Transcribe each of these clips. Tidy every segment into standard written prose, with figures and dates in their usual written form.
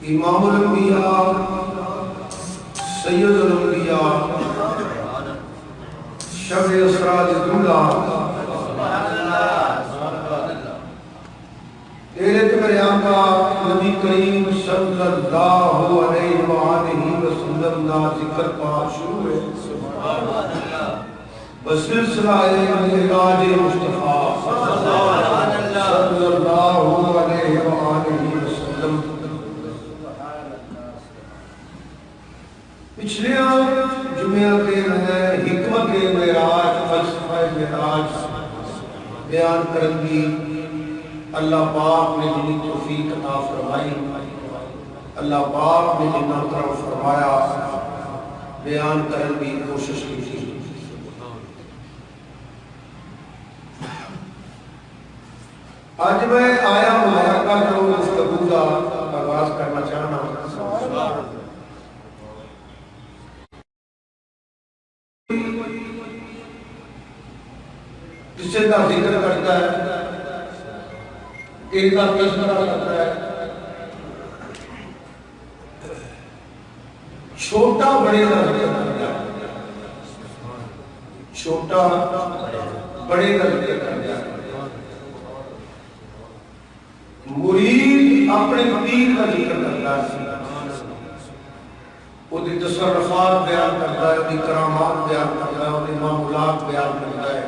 امام الانبیاء سید الانبیاء شب اسراج دلہ تیرے میرے آقا نبی کریم صلی اللہ علیہ وآلہ وسلم کا ذکر پاک شروع ہے بسلسلہ معراج مصطفیٰ صلی اللہ علیہ وآلہ وسلم. پچھلے جمعہ کے میں حکمت معراج فلسفہ معراج بیان کرنگی اللہ پاک نے جنہی توفیق عطا فرمائی، اللہ پاک نے جنہا کرم فرمایا بیان کرنے کی کوشش کی تھی. آج میں آیا مبارکہ جو گفتگو کا آغاز کرنا چاہنا جس سے کا ذکر کرتا ہے، ایک کا تذکرہ کرتا ہے. چھوٹا بڑے کا ذکر کرتا ہے، چھوٹا بڑے کا ذکر کرتا ہے. مرید اپنے پیر کا ذکر کرتا ہے، وہ دی تصرفات بیان کرتا ہے، وہ دی کرامات بیان کرتا ہے، وہ دی معمولات بیان کرتا ہے،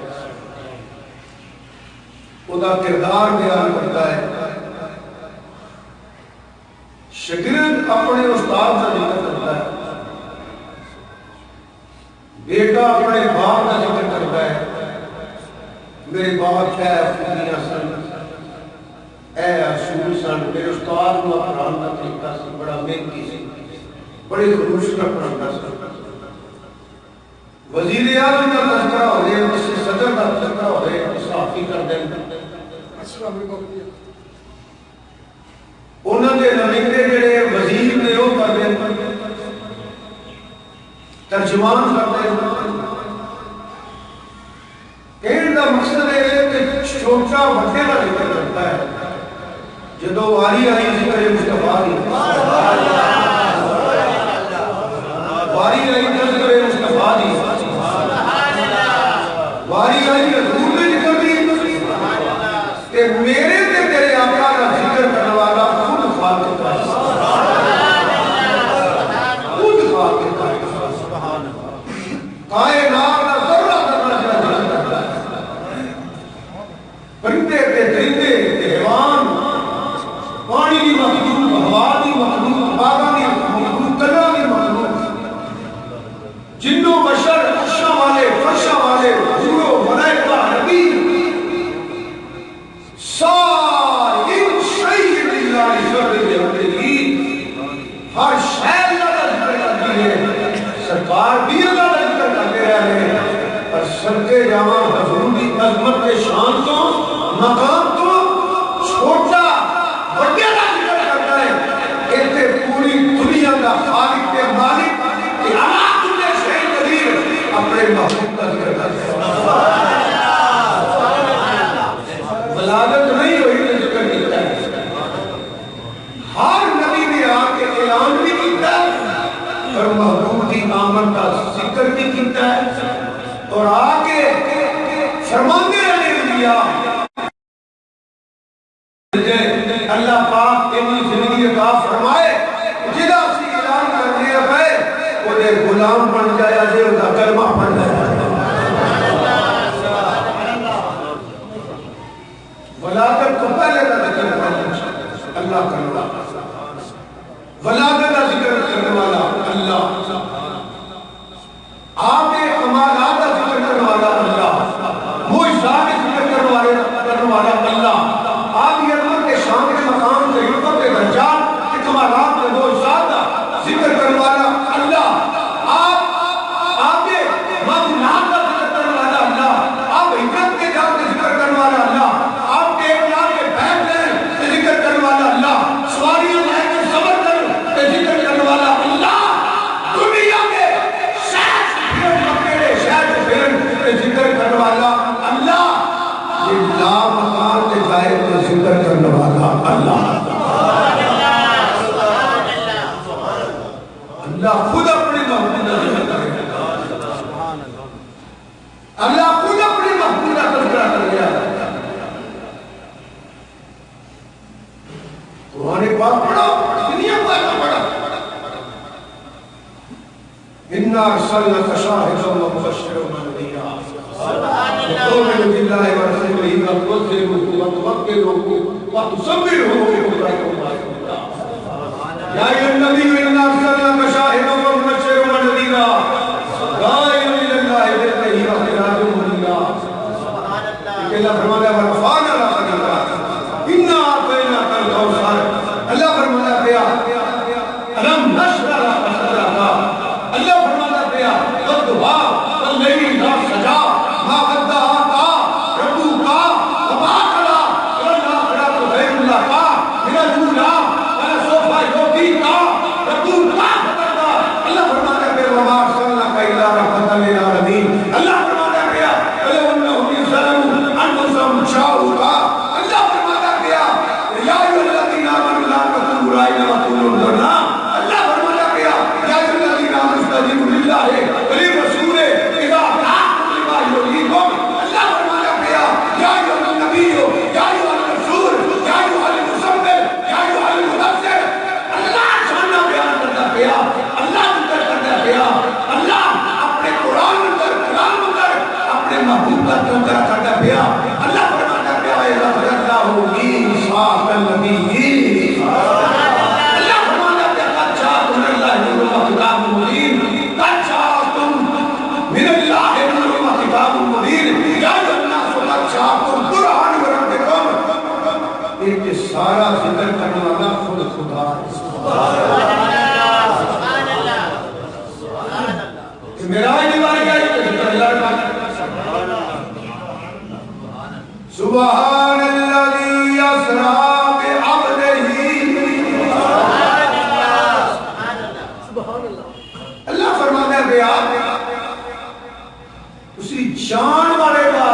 وہ دا کردار بیان کرتا ہے. شاگرد اپنے استاد کا ذکر کرتا ہے، بیٹا اپنے باپ کا ذکر کرتا ہے. میرے باپ ہے خوبیاں سن، اے اصول سن، میرے استاد کو پڑھانے کا طریقہ سی بڑا محنتی سی، بڑی خلوص کا پڑھاتا سی. وزیر اعظم کا تذکرہ ہو رہے ہیں، صدر کا تذکرہ ہو رہے ہیں، صحافی کر دیں انہوں نے نمائندے جڑے وزیر نے وہ کر دیں، ترجمان کر دیں. کہنے کا مقصد ہے کہ چھوٹا بڑے کا ذکر کرتا ہے. جدو واری آئی ذکر مصطفیٰ دی، واری آئی ذکر مصطفیٰ دی، واری آئی حضور نے ذکر دی کہ میرے تے تیرے آقا کا ذکر کرنے والا خود خالق ہے، خود خالق ہے. کائنات کا ذرہ ذرہ ذکر کرتا ہے. پرندے تے درندے تے حیوان، پانی کی مخلوق، ہوا کی مخلوق، باغاں کی مخلوق، کلاں کی مخلوق، جنوں بشر، عرشاں والے، فرشاں والے، حوروں، ملائکہ، نبی، ساری شیء للہ شرعی، ہر شے اللہ کا ذکر کرتی ہے. سرکار بھی اللہ کا ذکر کرتے رہے ہیں، اور صدقے جاواں حضور کی عظمت کے شان تو مقام تو چھوٹا بڑے کا ذکر کرتا ہے. ایتھے پوری دنیا کا خالق کے مالک کہ اللہ کل شیء قدیر اپنے محبوب کا ذکر کرتا ہے. بلاغت نہیں ہوئی تو ذکر کیتا ہے. ہر نبی نے آ کے اعلان بھی کیتا ہے اور محبوب کی آمد کا ذکر بھی کیتا ہے، اور آ کے فرماندے رہے دیا اللہ پاک اتنی زندگی عطا فرمائے جدا سی اعلان کرنے پہ وہ دے غلام بن جایا جے ان کا کلمہ بن جایا. ولادت کو پہلے کا ذکر کرنا اللہ کرنا، ولادت کا ذکر کرنے والا اللہ، آپ کے کمالات کا ذکر کرنے والا اللہ، معجزات کا ذکر کرنے والا اللہ، آپ کی عظمت کے شان کے مقام سے رتبت کے درجات کے کمالات کے معجزات کا ذکر کرنے والا اللہ، آپ کے معمولات کا ذکر کرنے والا اللہ، آپ حکمت کے جان کے ذکر کرنے والا اللہ، آپ کے اقلال کے بیٹھ گئے کے ذکر کرنے والا اللہ، سواریوں جائے کے صبر کر کے ذکر کرنے والا اللہ. دنیا قرآن پاک پڑھو دنیا پاک پڑھو اِنَّا أَرْسَلْنَاكَ شَاهِدًا وَمُبَشِّرًا وَنَذِيرًا وَتُؤْمِنُ بِاللَّهِ وَرَسُولِهِ وَتُعَزِّرُوهُ وَتُوَقِّرُوهُ وَتُصَبِّرُوهُ بُكْرَةً وَعَشِيًّا يَا أَيُّهَا النَّبِيُّ إِنَّا أَرْسَلْنَاكَ شَاهِدًا وَمُبَشِّرًا وَنَذِيرًا دَاعِيًا إِلَى اللَّهِ بِإِذْنِهِ وَسِرَاجًا مُنِيرًا کہ اللہ فرماتا ہے وَرَفَعْنَا لَكَ ذِكْرَكَ إِنَّا أَعْطَيْنَاكَ الْكَوْثَرَ اللہ فرماتا ہے أَلَمْ نَشْرَحْ لَكَ صَدْرَكَ اللہ فرماتا ہے وَالضُّحَىٰ وَاللَّيْلِ إِذَا سَجَىٰ مَا وَدَّعَكَ رَبُّكَ وَمَا قَلَىٰ وَالْآخِرَةُ خَيْرٌ لَكَ مِنَ الْأُولَىٰ وَلَسَوْفَ يُعْطِيكَ رَبُّكَ فَتَرْضَىٰ اللہ فرماتا ہے وَمَا أَرْسَلْنَاكَ إِلَّا رَحْمَةً لِّلْعَالَمِينَ اللہ فرماتا ہے وَلَوْ أَنَّهُمْ إِذْ ظَلَمُوا أَنفُسَهُمْ جَاءُوكَ اللہ فرماتا ہے يَا أَيُّهَا الَّذِينَ آمَنُوا لَا تَقُولُوا رَاعِنَا وَقُولُوا انظُرْنَا اللہ فرماتا ہے يَا أَيُّهَا الَّذِينَ آمَنُوا اسْتَجِيبُوا لِلَّهِ وَلِلرَّسُولِ إِذَا دَعَاكُمْ لِمَا يُحْيِيكُمْ اللہ فرماتا ہے يَا أَيُّهَا النَّبِيُّ يَا أَيُّهَا الرَّسُولُ يَا أَيُّهَا الْمُزَّمِّلُ يَا أَيُّهَا الْمُدَثِّرُ اللہ شانہ بیان کرتا ہے اللہ ذکر کرتا ہے اللہ اپنے قرآن اندر کلام اندر اپنے محبوب کا تذکرہ کرتا ہے اللہ فرماتا ہے اللہ میثاق النبیین اللہ فرماتا ہے قد جاءکم من اللہ نور وکتاب مبین قد جاءکم من اللہ نور وکتاب مبین یا ایھا الناس قد جاءکم برہان من ربکم ایک سارا ذکر کرنے والا خود خدا ہے سبحان اللہ میراج دیواری کا ذکر اللہ کا سبحان الذي يسرى بعبده اللہ فرماتا ہے بیا اسی جان والے کا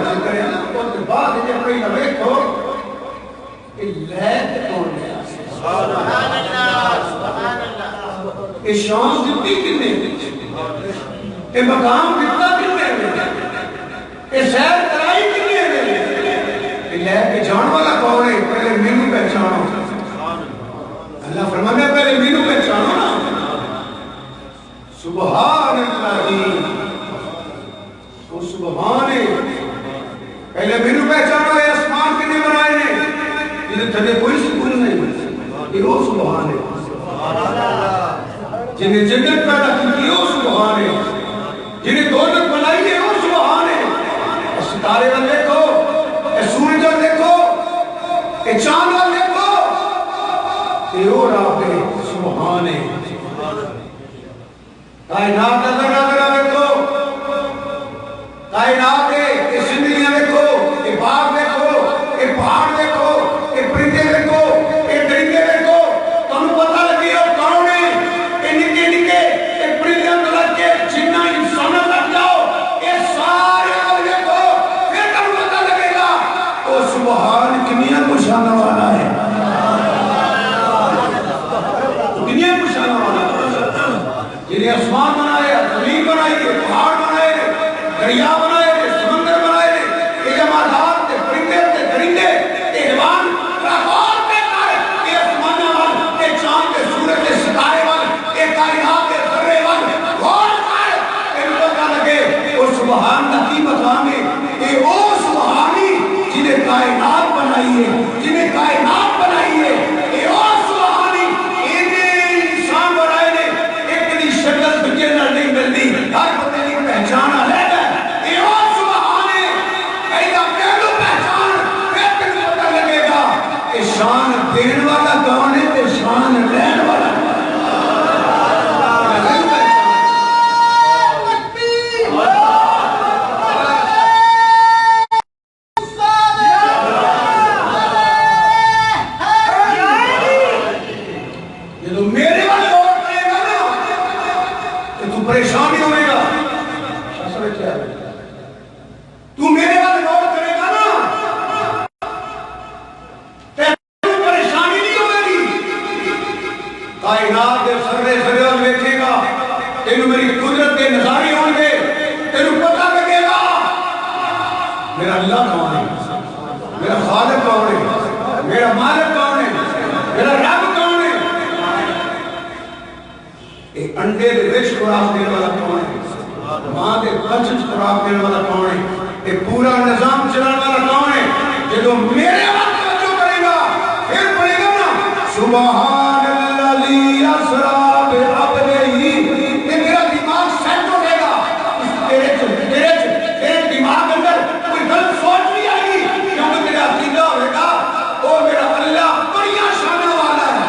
ذکر ہے نا اس کے بعد جب کوئی نہ دیکھو کہ لیت کون ہے سبحان اللہ یہ شان کتنی کتنے یہ مقام کتنا کتنے یہ سیر کرائی کتنے یہ لے کے جان والا کون ہے پہلے مینو پہچانو اللہ فرماتا ہے پہلے مینو پہچانو نا سبحان اللہ وہ سبحان ہے پہلے مینو پہچانو ہے آسمان کتنے بنائے نے جنہیں تھے کوئی سکون نہیں یہ وہ سبحان ہے جنہیں جنت پیدا کی وہ سبحان ہے جنہیں دولت بنائی ہے وہ سبحان ہے ستارے وال دیکھو سورج وال دیکھو چاند وال دیکھو یہ وہ رب ہے سبحان ہے کائنات نظر نظر دیکھو کائنات ہے یہ زندگیاں دیکھو یہ باغ دیکھو یہ پہاڑ دیکھو یہ پرندے دیکھو یہ درندے دیکھو تم پتہ لگی ہو کون ہے یہ نکے نکے یہ پرندے لگ کے جنہ انسان لگ جاؤ یہ سارے دیکھو پھر تم پتہ لگے گا وہ سبحان کنیاں کو شانہ والا ہے کنیاں کو شانہ والا ہے جنہیں آسمان بنائے زمین بنائی پہاڑ بنائے دریا بنائے سمندر بنائے یہ جمادات پرندے درندے یہ حیوان غور پہ کر یہ آسمان وال یہ چاند کے سورج کے ستارے وال یہ کائنات کے ذرے وال غور کر ان پتہ لگے وہ سبحان کا کی مقام ہے یہ وہ سبحانی جنہیں کائنات بنائی ہے جنہیں کائنات بنائی ہے یہ وہ سبحانی انسان بنائے نے ایک دی شکل دجے نال نہیں ملتی ہر بندے کی پہچان الگ ہے یہ وہ سبحان ہے ایسا پہلو پہچان پھر تمہیں پتہ لگے گا کہ شان دین والا کون ہے تے شان لین والا پریشانی ہوئے گا تو میرے بعد غور کرے گا نا تو پریشانی نہیں ہے؟ میرا خالق کون ہے؟ میرا مالک کون ہے؟ میرا رب کون ہے؟ ایک انڈے دے وچ خوراک دینے والا کون ہے؟ ماں دے بچن خوراک دینے والا کون ہے؟ ایک پورا نظام چلانے والا کون ہے؟ جدو میرے وقت توجہ کرے گا پھر پڑے گا نا سبحان الذی اسری بعبدہ، میرا دماغ سیٹ ہو جائے گا. تیرے دماغ اندر کوئی غلط سوچ نہیں آئے گی، کیونکہ تیرا عقیدہ ہوئے گا او میرا اللہ بڑیاں شانہ والا ہے،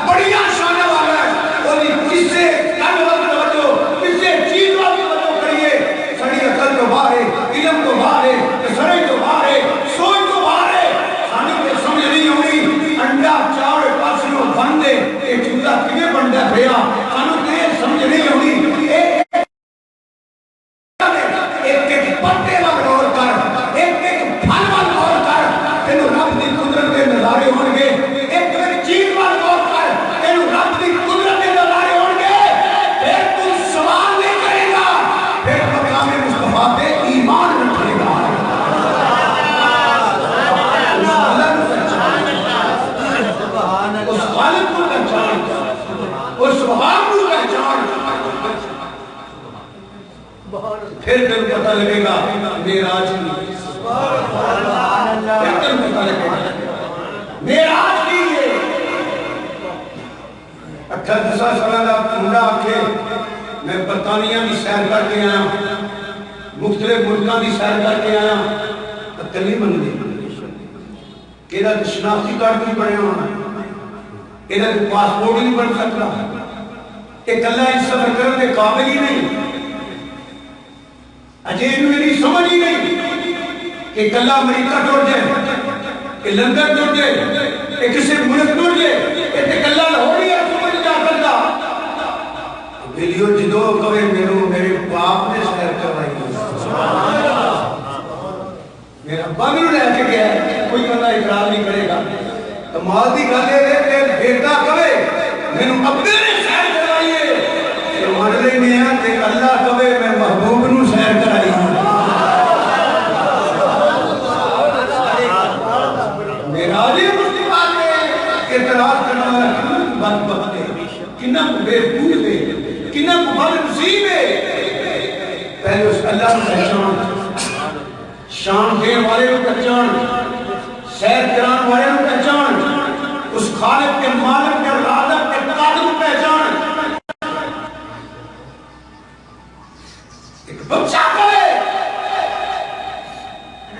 بڑیاں شانہ والا ہے. اور کسے کن وقت توجہ، کسے چیز وقت توجہ کریے، سڑی عقل تو باہر ہے، علم تو باہر ہے، سرے تو باہر ہے، سوچ تو باہر ہے. سانو تے سمجھ نہیں ہوئی انڈا چار پاسوں بندے یہ چوزا کیویں بندا پیا، سانو تے سمجھ نہیں ہوئی. ایک ایک پتے وال غور کر، ایک ایک پھل وال غور کر، تینوں رب دی قدرت دے نظارے ہون گے. ایک ایک چیز وال غور کر، تینوں رب دی قدرت دے نظارے ہون گے. پھر تو سوال نہیں کرے گا، پھر مقام مصطفیٰ پہ ایمان رکھے گا. اس خالق کو پہچان، اس سبحان کو پہچان، پھر تم پتہ لگے گا معراج کی. پھر تم پتہ لگے گا معراج کی. یہ 18 سالہ دا منڈا آکھے میں برطانیہ کی سیر کر کے آیا، مختلف ملکوں کی سیر کر کے آیا، عقل نہیں بن گئی. یہ شناختی کارڈ نہیں بنے ہونا، یہ پاسپورٹ نہیں بن سکتا، یہ کلہ اس سفر کرنے کے قابل ہی نہیں. اجے میری سمجھ ہی نہیں کہ کلہ امریکہ ٹوٹ جائے، کہ لندن ٹوٹ جائے، کہ کسی ملک ٹوٹ جائے، کہ کلہ لاہور ہی سمجھ جا کرتا. ویڈیو جدو کبھی میرے باپ نے سیر کروائی، میرا بانگلو لے کے گیا ہے، کوئی بندہ اقرار نہیں کرے گا. کمال دی گل ہے کہ بیٹا کبھی میرے ابے نے سیر کروائی ہے، ماننے نہیں ہے کہ اللہ کبھی میں محبوب نو سیر کرائی ہوں. میراج مصطفیٰ کے اعتراض کرنا ہے بدبخت ہے، کنہ کو بے پوچھ دے، کنہ کو بد نصیب ہے. پہلے اس اللہ کو پہچان، شان دین والے کو پہچان، سیر کران والے کو پہچان، اس خالق کے مالک کے رازق کے قادر کو پہچان. ایک بچہ کرے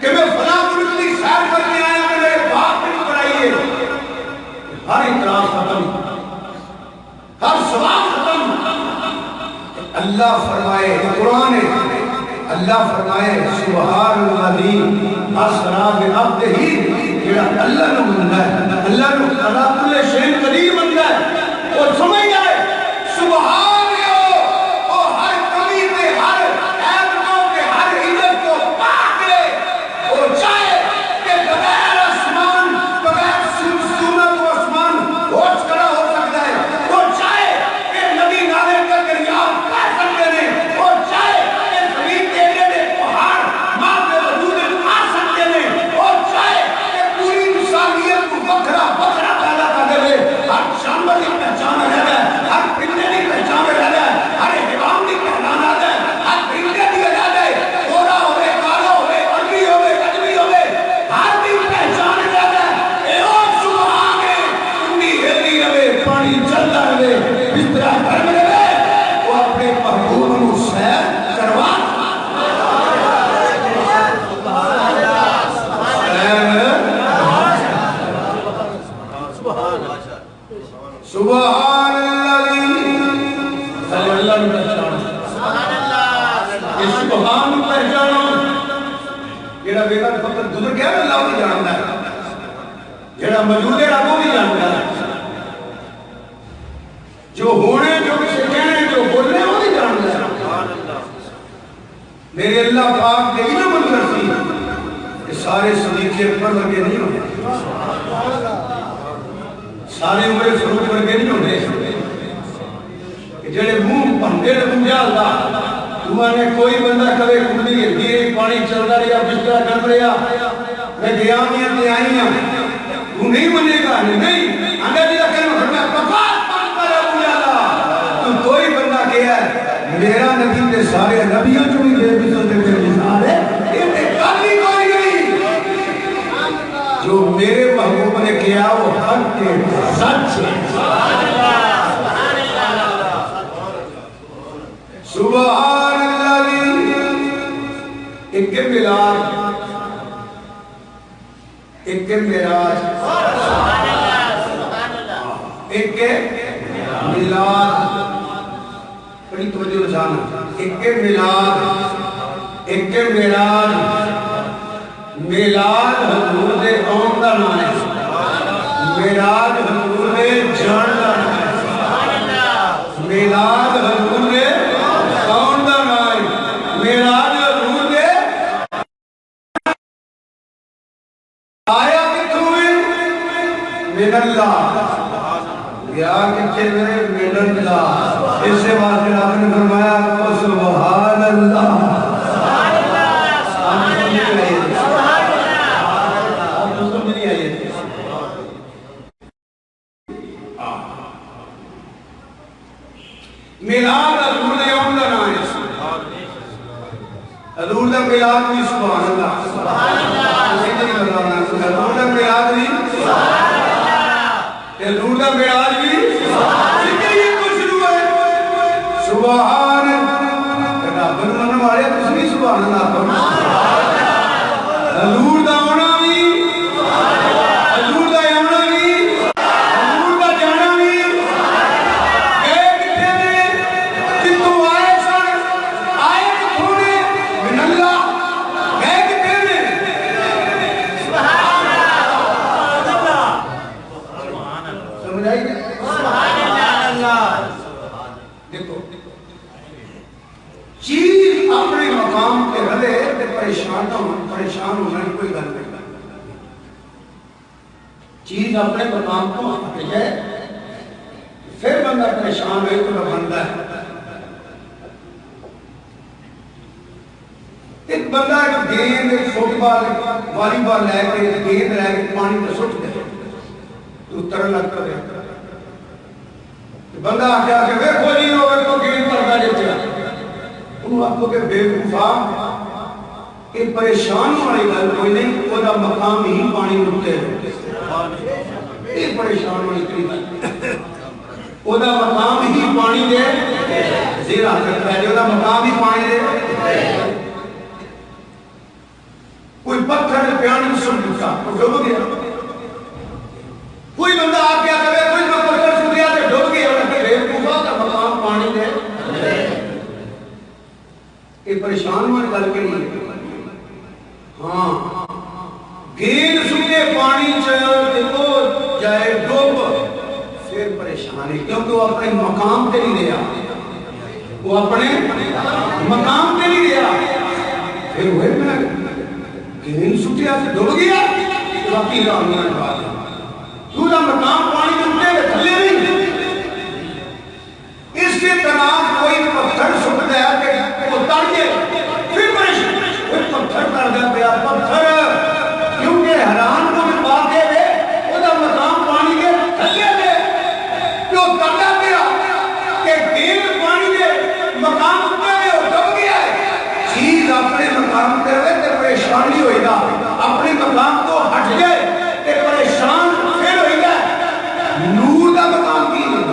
کہ میں فلاں ملک کی سیر کر کے آیا، میں میرے باپ نے پڑھائیے. ہر اعتراض ختم، ہر سوال ختم. اللہ فرمائے، قرآن ہے، اللہ فرمائے سبحان الذی اسری بعبدہ. جڑا اللہ نو مندا ہے، اللہ نو علی کل شیء قدیر مندا ہے، اور سمجھ جائے سبحان سبحان اللہ نے پہچانا، یہ سبحان پہچانا. جیڑا بیٹا فقط گزر گیا اللہ بھی جانتا ہے، جیڑا موجود ہے رب بھی جانتا ہے، جو ہونے جو کسی کہنے جو بولنے وہ بھی جانتا ہے. میرے اللہ پاک نے علم اندر سی کہ سارے صدیق اکبر لگے نہیں ہوتے، سارے عمر فاروق ورگے نہیں ہوتے، جڑے منہ بھنگے بنجا اللہ تو نے کوئی بندہ کبھی کھلی ہلدی رہی، پانی چلتا رہا، بستر گند رہا، میں گیا میں آئی ہوں تو نہیں منے گا نہیں اندر جی رکھنے میں فرمایا بکواس بند کر ابو جہل تو کوئی بندہ کیا ہے میرا نبی کے سارے نبیوں جو بھی یہ بھی سوچتے میرے مثال ہے یہ کبھی کوئی نہیں جو میرے محبوب نے کیا وہ حق کے سچ ہے سبحان اللہ ایک ملاد ایک معراج ایک میلاد بڑی توجہ رسانا ایک میلاد ایک معراج میلاد حضور دے آن دا نام ہے معراج حضور دے جان دا نام ہے میلاد حضور دے آن دا نام ہے معراج حضور دے آیا کتوں ہے من اللہ یا کتنے میں من اللہ اس سے واسطے آپ نے فرمایا سبحان اللہ میلاد حضور دے آن دا نام ہے حضور دا میلاد بھی سبحان اللہ حضور دا میلاد بھی حضور دا میلاد بھی ذکر یہ کچھ شروع ہے سبحان رب من والے کچھ نہیں سبحان اللہ حضور دا آنا بھی حضور دا آنا بھی حضور دا جانا بھی گئے کتنے نے کتوں آئے سن آئے کتوں نے من اللہ گئے کتنے نے سبحان اللہ سمجھ آئی گئے سبحان اللہ دیکھو چیز اپنے مقام کے رلے تے پریشان ہونا کوئی گل نہیں چیز اپنے مقام کو ہٹ جائے پھر بندہ پریشان ہوئے تو بندہ ہے ایک بندہ ایک گیند ایک فٹ بال والی بال لے کے گیند لے کے پانی میں سٹ دے تو ترن لگ کر بندہ آگے آگے ویکھو جی ہوئے تو گیند کرتا جاتا انہوں آپ کو کہ بے وفا کہ پریشان والی گل کوئی نہیں وہ دا مقام ہی پانی رکتے ایک پریشان والی کری وہ دا مقام ہی پانی دے زیرہ کرتا ہے جو دا مقام ہی پانی دے کوئی پتھر پیانی سن دیتا وہ ڈوب گیا کوئی بندہ آپ کیا کرے کوئی پتھر سن دیا تو ڈوب گیا اور بے وفا کا مقام پانی دے کہ پریشان ہونے گل کے لیے ہاں گیند سنے پانی دیکھو جائے ڈوب پھر پریشانی کیونکہ وہ اپنے مقام تے نہیں رہا وہ اپنے مقام تے نہیں رہا پھر وہ میں گیند سٹیا سے ڈوب گیا باقی رامیاں بات تو دا مقام پانی کے اٹھے تھلے نہیں اس کے طرح کوئی پتھر سٹ گیا کہ وہ تڑ گئے پھر کوئی پتھر تڑ گیا پیا پتھر کیونکہ حیران کو بھی پا کے دے وہ دا مقام پانی کے تھلے دے جو تڑا گیا کہ گیند پانی کے مقام اٹھے اور ڈب گیا ہے چیز اپنے مقام پہ ہوئے تے پریشانی ہوئی گا اپنے مقام کو ہٹ جائے تے پریشان پھر ہوئی گا نور دا مقام کی من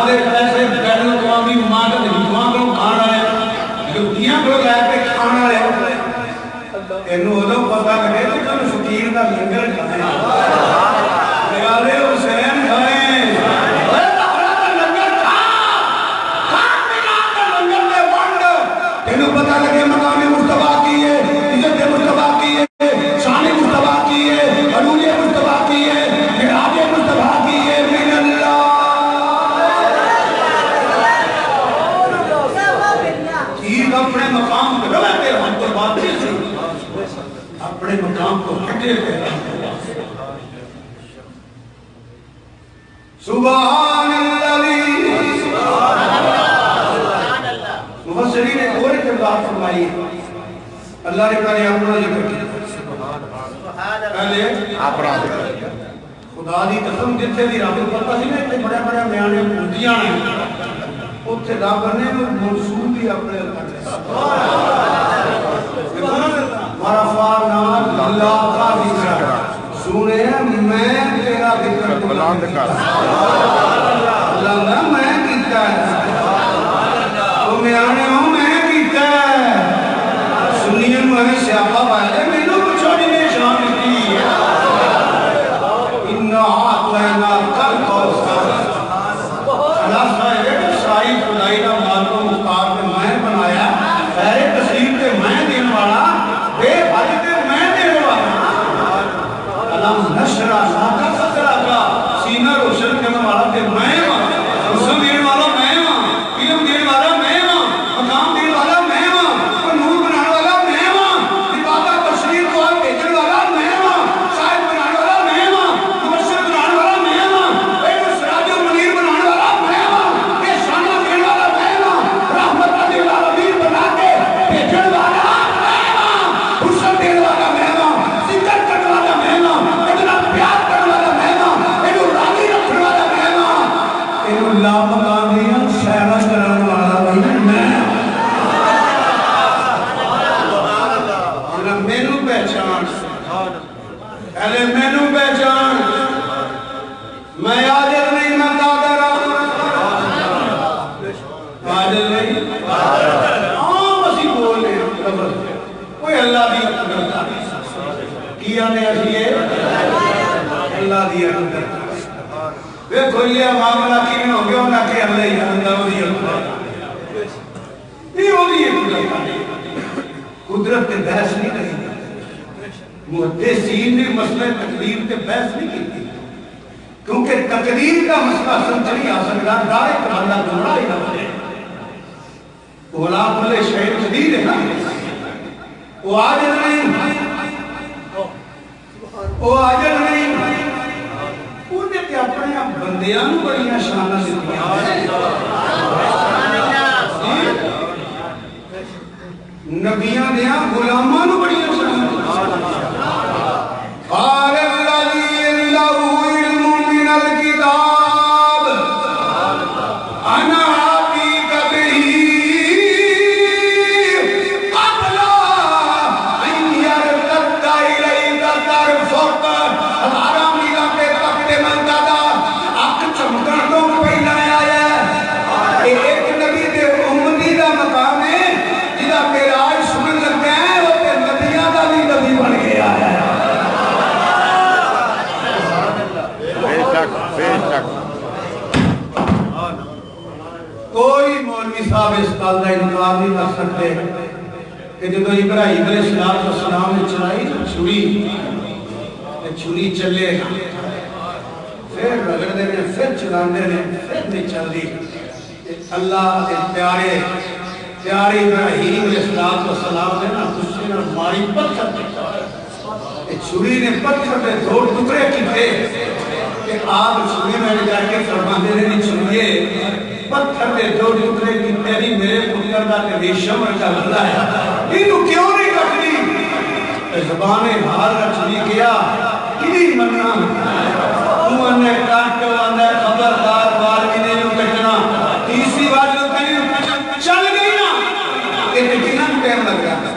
دے پیسے بین الاقوامی ممالک ہندوؤں کو کھانا ہے یہودیاں کو لے کے کھانا ہے انہوں ادھو پتہ لگے تو تم فقیر کا لنگر کھائیں نیالے حسین کھائیں پتہ لگے مقام مصطفیٰ کی ہے عزت مصطفیٰ کی ہے شان مصطفیٰ کی ہے عروج مصطفیٰ کی ہے معراج مصطفیٰ کی ہے من اللہ چیز اپنے مقام کو روتے ہم تو بات نہیں سے اپنے مقام کو ہٹے ہوئے سبحان اللہ مفسرین نے اور ایک بات فرمائی اللہ نے کہا اپنا ذکر کیا پہلے خدا دی قسم جتھے دی رب پتہ سی نا اتنے بڑے بڑے میانے موندیاں ہیں اتنے رب نے منصوب بھی اپنے مرفعنا اللہ کا ذکر سنے میں تیرا ذکر اللہ میں کیتا ہے میانے ہوں میں کیتا ہے سنین میں سیاپا پہلے میں نے کچھ نہیں شان کی انہا آتوینا کل کوسر اللہ صاحب ہے سائی خدائی کا مال کو مختار کے میں بنایا خیر تصویر کے میں دین والا بے بھائی کے میں دین والا اللہ نشرہ ساکہ سترہ کا سینہ روشن کے والا کے میں رسل دین والا میں علم دین والا مقام دین والا میں اور نور بنانے والا میں عبادت تشریف کو بھیجنے والا میں شاہد بنانے والا میں مبشر بنانے والا میں ایک سراج منیر بنانے والا میں یہ شانہ دینے والا میں رحمت دینے والا میر بنا کے بھیجنے والا میں حسن دینے والا میں ذکر کرنے والا میں اتنا پیار کرنے والا میں ایک راضی رکھنے والا میں ایک اللہ مقام دیا شہرہ کرانے والا میں مینو پہچان پہلے مینو پہچان میں عاجز نہیں میں قادر عاجز نہیں عام اسی بول لے کوئی اللہ دی اقدر کیا نے اسی ہے اللہ دی اقدر وہ کوئی معاملہ کی میں ہو گیا ہونا کہ اللہ ہی اللہ دی اقدر یہ ہو دی اقدر قدرت کے بحث نہیں کریں محدثین نے مسئلہ تقدیر کے بحث نہیں کی کیونکہ تقدیر کا مسئلہ سمجھ نہیں آ سکتا ڈائریکٹ بندہ گمراہ ہی نہ بنے اولا کل شہر جدید ہے نا وہ عاجز نہیں وہ عاجز نہیں انہیں کہ اپنے بندیاں بڑیاں شانہ دیتیاں نبیاں دیاں غلامان بڑی قال الذي له علم من الكتاب انا آتيك به قبل ان يرتد اليك طرفك ہمارا میرا کے تخت منتدہ اک چمکن تو پہلا آیا ہے ایک نبی دے امتی دا مقام ہے جدا کہ آج سن لگتے ہیں وہ کہ نبیاں دا بھی نبی بن گیا ہے کوئی مولوی صاحب اس کال کا انکار نہیں کر سکتے کہ جب ابراہیم علیہ السلام نے چلائی چھری چلے پھر رگڑ دے نے پھر چلاندے نے پھر نہیں چل دی اللہ کے پیارے ابراہیم علیہ السلام نے نا غصے نہ ماری پتھر دیکھا چھری نے پتھر پہ دو ٹکڑے کیتے کہ آپ چھری میں جا کے فرماندے نے چھریے پتھر پہ دو ٹکڑے کیتے نہیں میرے پتر دا کہ ریشم رکھا بلا ہے انہوں کیوں نہیں کٹنی زبان حال رچنی کیا کنی مننا تو نے کاٹ کے واندہ خبردار بار بھی نہیں کٹنا تیسری بار جو کہیں چل گئی نا کہ کتنا ٹائم لگ رہا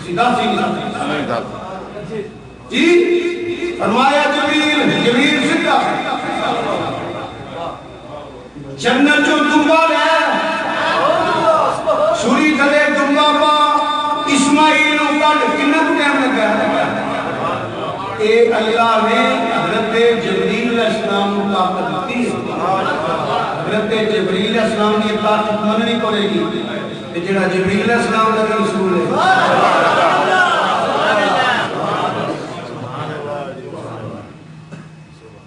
سیدھا سیدھا جی فرمایا جبریل سیدھا جنت جو دنبا ہے سوری تھلے دنبا پا اسماعیل نو کٹ کنا کو ٹائم لگا اے اللہ نے حضرت جبریل علیہ السلام کو طاقت دیتی ہے حضرت جبریل علیہ السلام کی طاقت مننی پڑے گی کہ جڑا جبریل علیہ السلام کا رسول ہے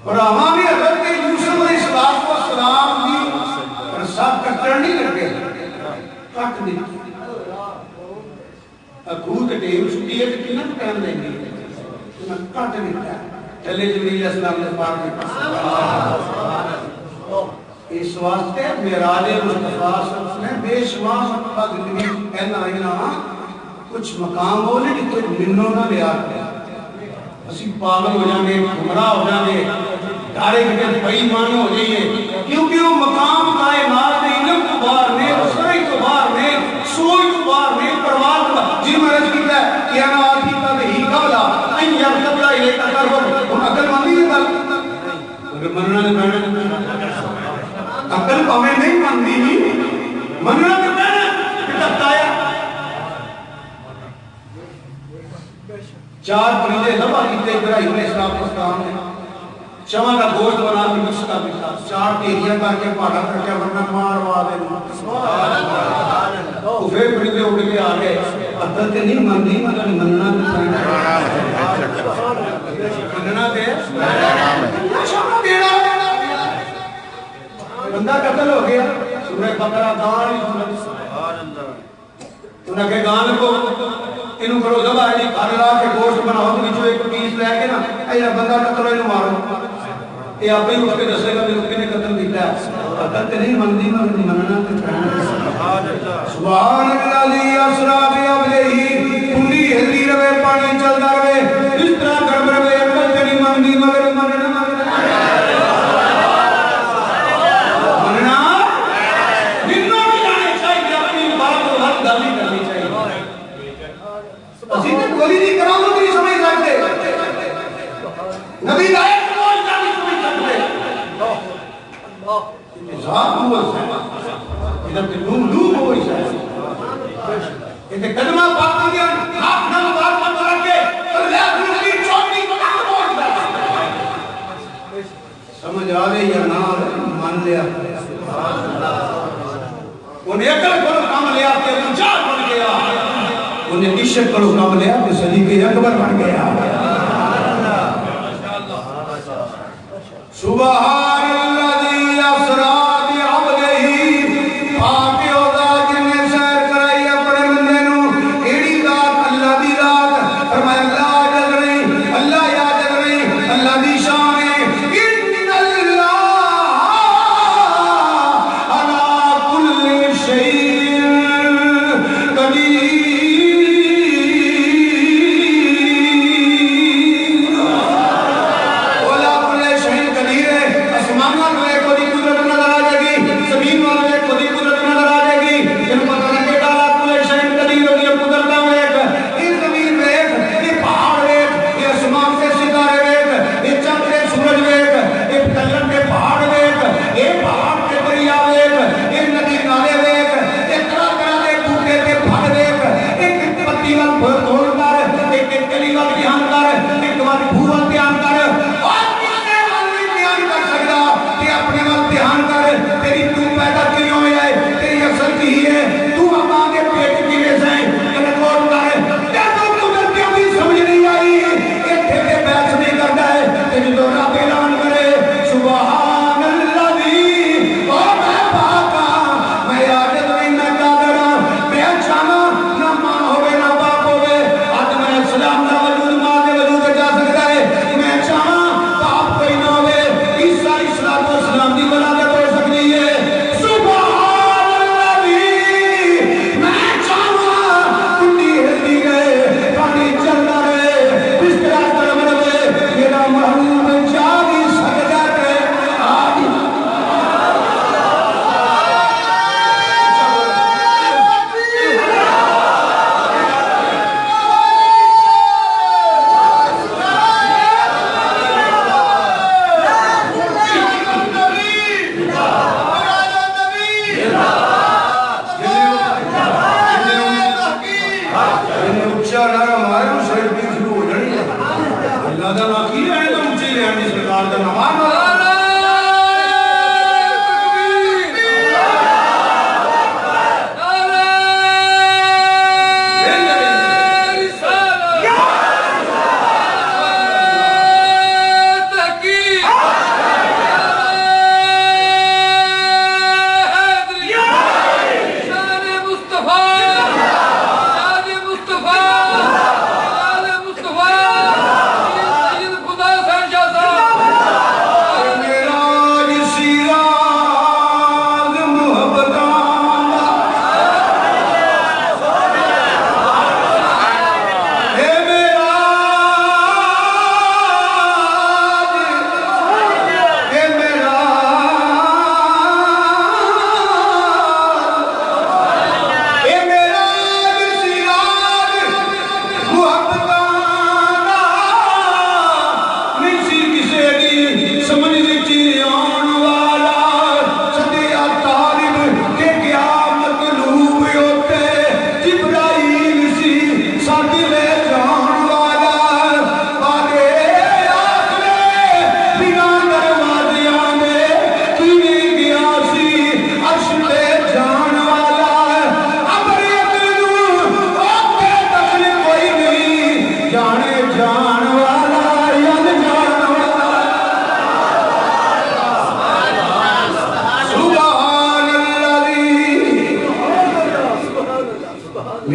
اور ہمیں بھی حضرت یوسف علیہ السلام کی رساب کٹر نہیں لگے کٹ دی ابھوت ٹیم چھٹی ہے کہ کنا ٹائم لیں گے کٹ دیتا ہے چلے جبریل علیہ السلام نے پاک دیتا اس واسطے میراج مصطفیٰ صلی اللہ علیہ وسلم بے شمار مقبہ زندگی کہنا رہنا کچھ مقام ہو لے کہ منوں نہ لیا کرے اسی پاگل ہو جانے گمراہ ہو جانے دارے کے بھائی مان ہو جائیے کیونکہ وہ مقام کائنات علم کو باہر نے سرعی کو باہر نے سوئی کو باہر نے پروار کو باہر جن میں رج کیتا ہے کہ انا آتی کا دہی قبلہ این یا قبلہ یہ تکر ہو ہم عقل ماندی ہے بل اگر مننا نے بہنے عقل ہمیں نہیں ماندی مننا نے بہنے کتاب تایا چار پریدے لبا کیتے ابراہیم علیہ السلام نے شمع کا گوشت بنا کے مکس کا بکھا چار تیریاں کر کے پاڑا کر کے ورنہ ماروا دے وہ پھر پریدے اڑ کے آگئے عقل تے نہیں ماندی مگر مننا نے مننا دے شمع دینا بندہ قتل ہو گیا سورہ بقرہ گان انہاں کے گان کو انہوں کرو زبا ہے جی کھانے لا کے گوشت بناؤ تو جو ایک پیس لے کے نا ایسا بندہ قتل انہوں مارو یہ آپ ہی اس کے دسے گا کہ نے قتل دیتا ہے قتل تے نہیں مندی مننا تے کہنا سبحان اللہ لی اسرا بی عبدہی کنڈی ہلدی روے پانی چلتا روے اس طرح گرم روے قتل تے نہیں مندی مگر مننا گولی نہیں کراؤں تو نہیں سمجھ سکتے نبی لائے کمال کا نہیں سمجھ سکتے اتحاد ہوا ہے ادھر تے نوم ہوا ہے اتنے قدمہ پاکتی دیا ہاتھ نہ مبار مت رکھے اللہ کی چوٹی بنا موڑ دا سمجھ آوے یا نہ مان لیا انہیں اکل کرو کام لیا کہ منچار بن گیا انہیں عشق کرو کام لیا کہ صدیق اکبر بن گیا سبحان الذی اسرا بعبدہ پاک او ذات نے سیر کرائی اپنے بندے نو ایڑی ذات اللہ دی ذات فرمایا اللہ جل رہی اللہ یا جل رہی اللہ دی شان ہے ان اللہ علی کل شیء قدیر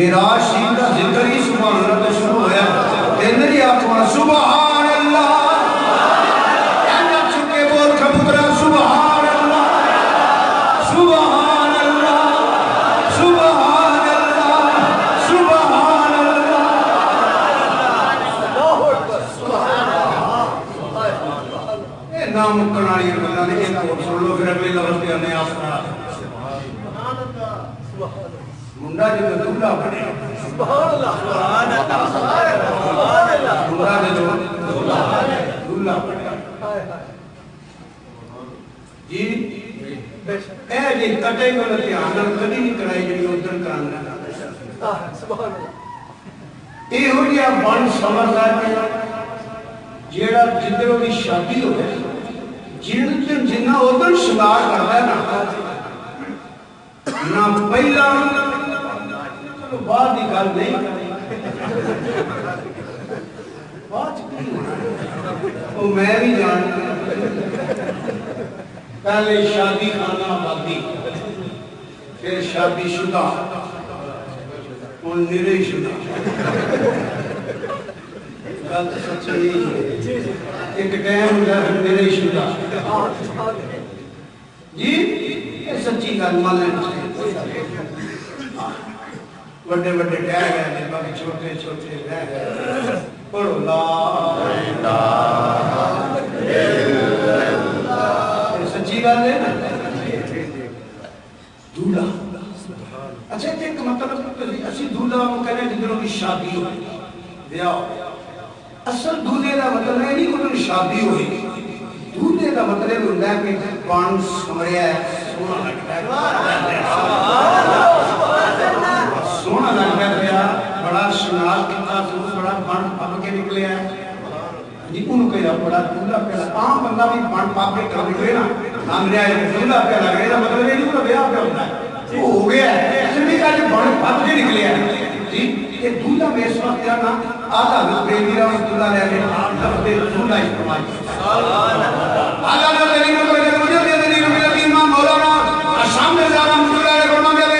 میراج شریف کا ذکر ہی سبحان اللہ تو شروع ہویا کہنے جی آپ کو سبحان اللہ کہنا چکے بول کبوترہ سبحان اللہ سبحان اللہ سبحان اللہ سبحان اللہ اے نام کنالی اللہ نے ایک اور سن لو پھر اگلی لفظ پہ ہمیں آسنا منڈا جو دولہ بنے سبحان اللہ منڈا جو دولہ بنے جی اے جی کٹے کو لگے آنر کبھی نہیں کرائی جنہی ادھر کرانا سبحان اللہ اے ہو گیا بان سمجھدار میں جیڑا جدروں کی شادی ہو گئے جنہ ادھر شمار کرتا ہے نا پہلا بعد ہی گل نہیں وہ میں بھی جانتا پہلے شادی خانہ آبادی پھر شادی شدہ اور نرے شدہ گل سچ نہیں ہے ایک ٹائم نرے شدہ جی یہ سچی گل مان لینا بڑے بڑے ٹھہر گئے باقی چھوٹے چھوٹے رہ گئے پڑھو لا الہ الا اللہ سچی گل ہے نا دولہا اچھا ایک مطلب اسی دولہا ہم کہنے جدروں کی شادی ہوئی بیاہ اصل دولہے دا مطلب ہے نہیں کہ شادی ہوئی دولہے دا مطلب ہوتا ہے کہ پان سمریا ہے سونا لگتا ہے سونا لگتا ہے بڑا شنال کتا ضرور بڑا پان پاپ کے نکلے ہے جی انہوں کہا بڑا دولہا پہلا عام بندہ بھی پان پاپ کے کام نکلے نا ہم نے آئے دولہا پہلا گئے مطلب ہے نہیں کہ بیاہ پہ ہوتا ہے وہ ہو گیا ہے ایسے نہیں کہا جو بڑا پاپ کے نکلے ہے جی یہ دولہا میں اس وقت جانا آدھا لفظ میرا دولہا رہ گئے لفظ دولہا استعمال آدھا لفظ میرا مجھے دے دیں میرا امام مولانا اشام میں زیادہ مجھے رہے فرما دے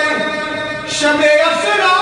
شب اسرا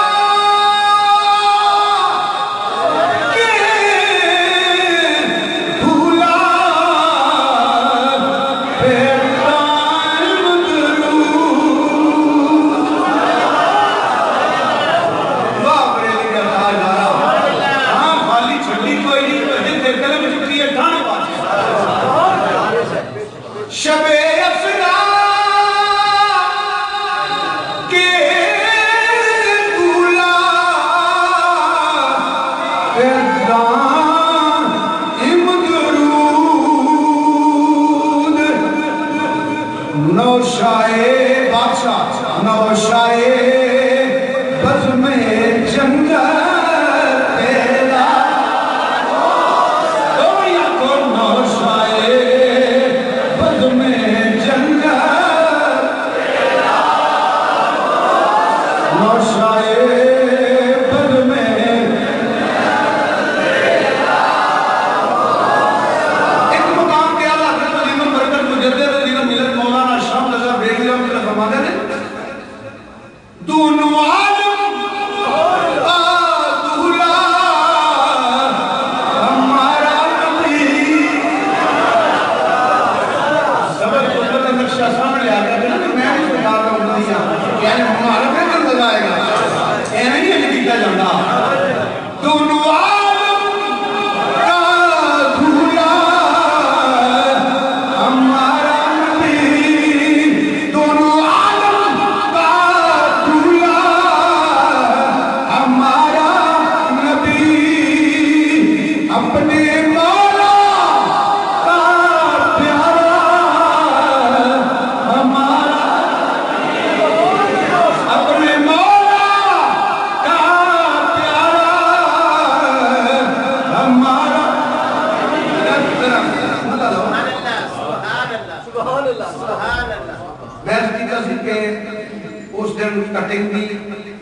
کٹنگ بھی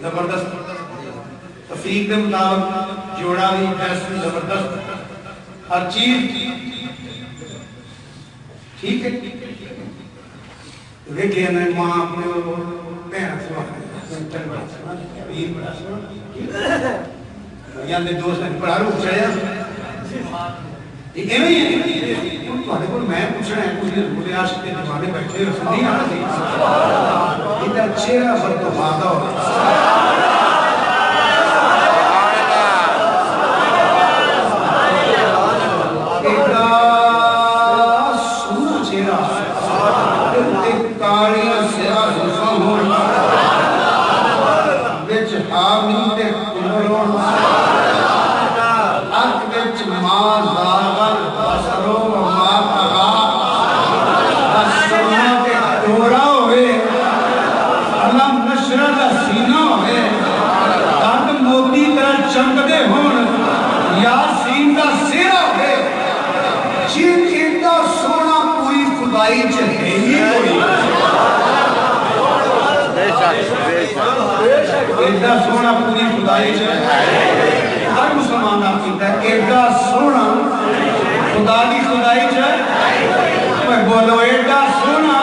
زبردست تفریق کے مطابق جوڑا بھی ڈریس بھی زبردست ہر چیز ٹھیک ہے دیکھیں میں ماں اپنے بہن سے نے دوست نے پڑھا روک چڑھیا ایک ایویں ہی ہے تھوڑے کو میں پوچھنا ہے کچھ رسول عاشق کے زمانے بیٹھے نہیں آنا سی ادھر چہرہ پر تو فادہ ہوگا ایڈا سونا پوری خدائی ہر مسلمان آپ کہتا ہے ایڈا سونا خدا کی خدائی میں بولو ایڈا سونا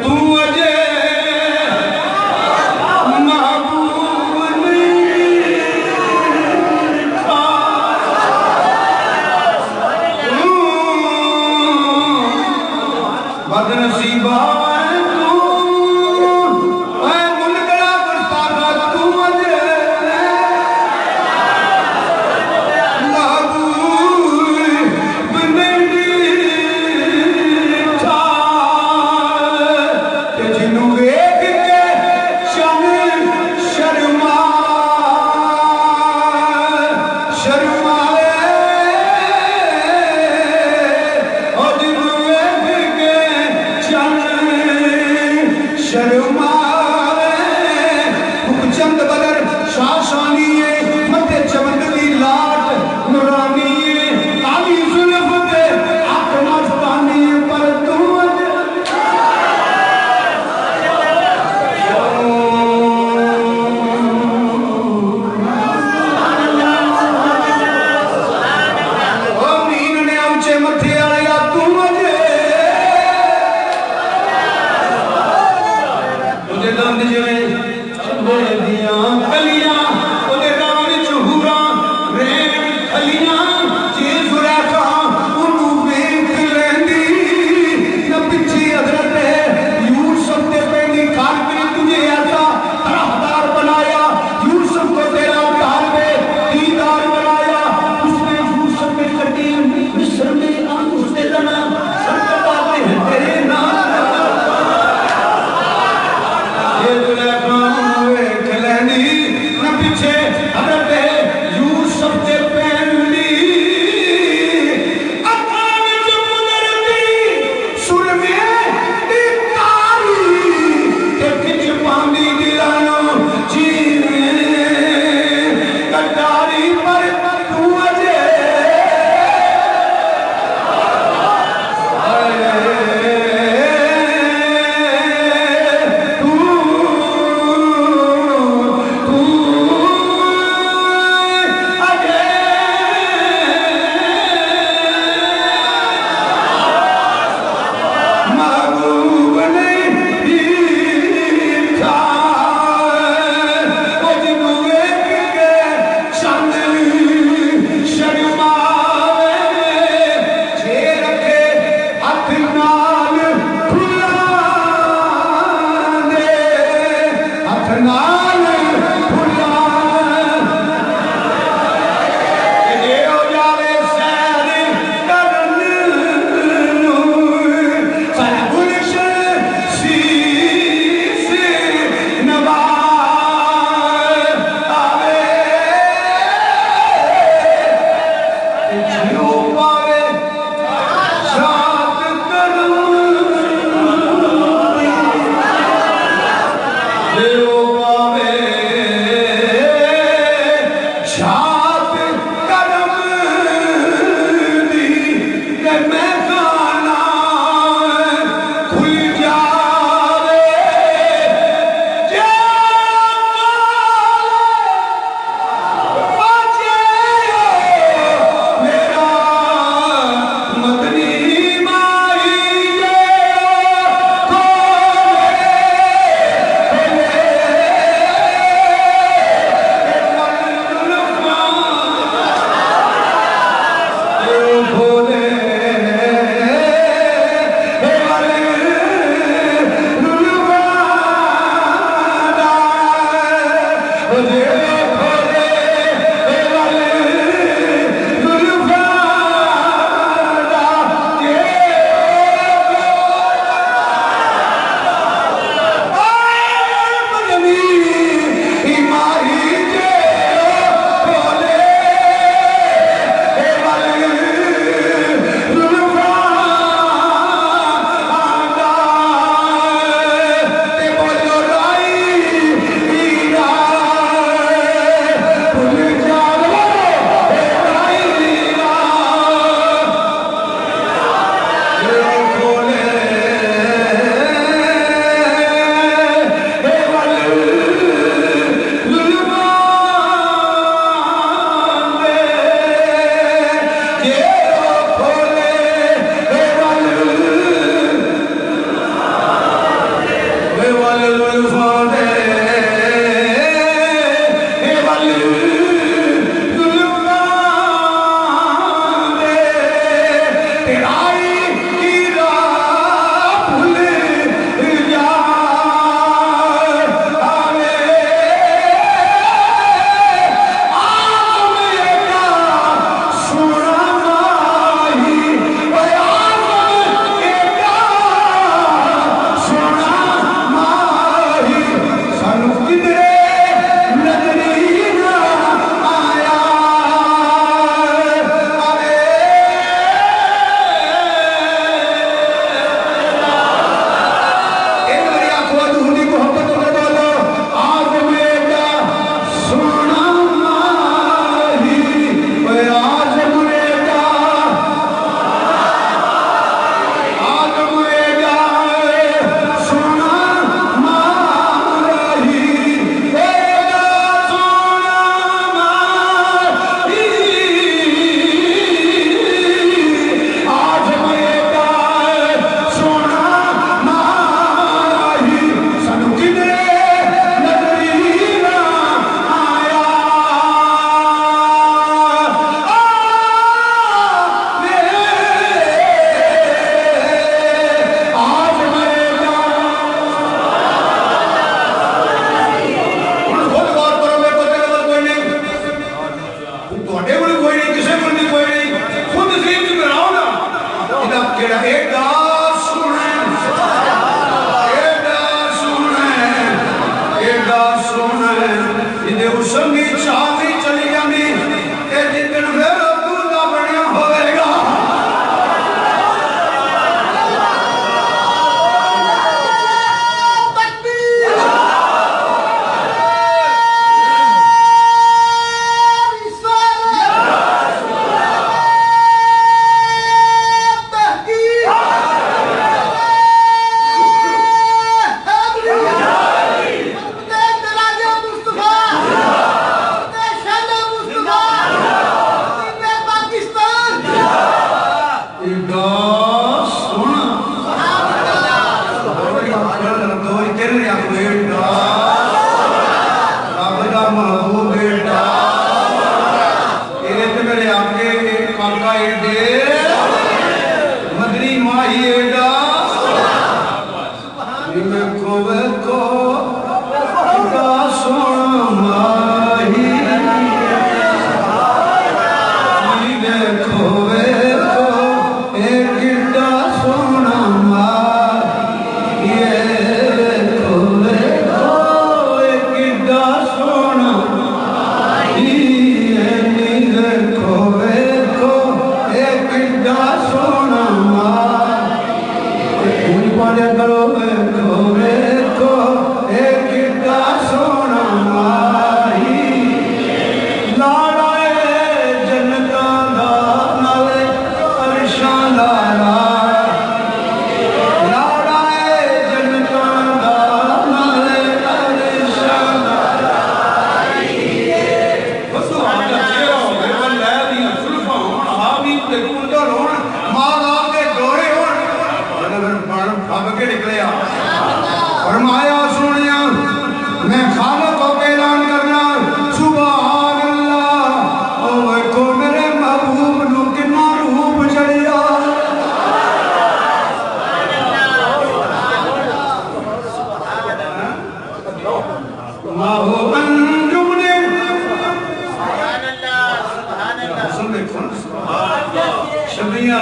تو اجے محبوب نہیں تھا بدنصیبہ چل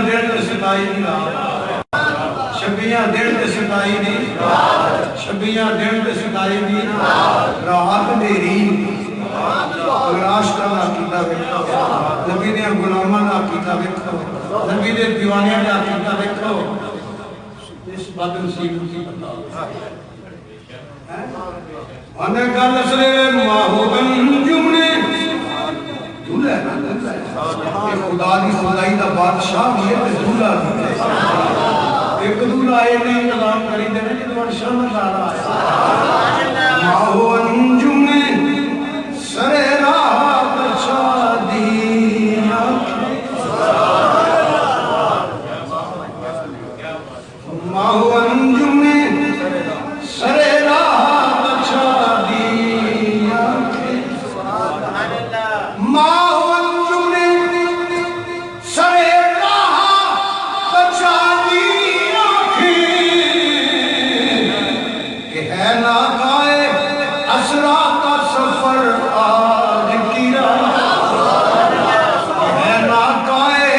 دن تے 27 دی رات 26 دن تے 27 دی 26 دن تے 27 دی رات میری راشٹر دا کیتا ویکھو نبی دے غلاماں دا کیتا ویکھو نبی دے دیوانیاں دا کیتا ویکھو اس بد نصیب کی پتہ انے گل اسلے ماہو انجم نے دولہ خدا دی خدائی دا بادشاہ بھی ہے دولہ ایک دولہ آئے نے انتظام کری دینے جدو ارشا نظارہ آیا ماہو انجم نے سرے راہ بچا دیا ماہو انجم نے سرے راہ بچا دیا ماہو انجم نے سرے راہ بچا دیا کہ ہے ناکائے اسرا کا سفر آج کی رات ہے ناکائے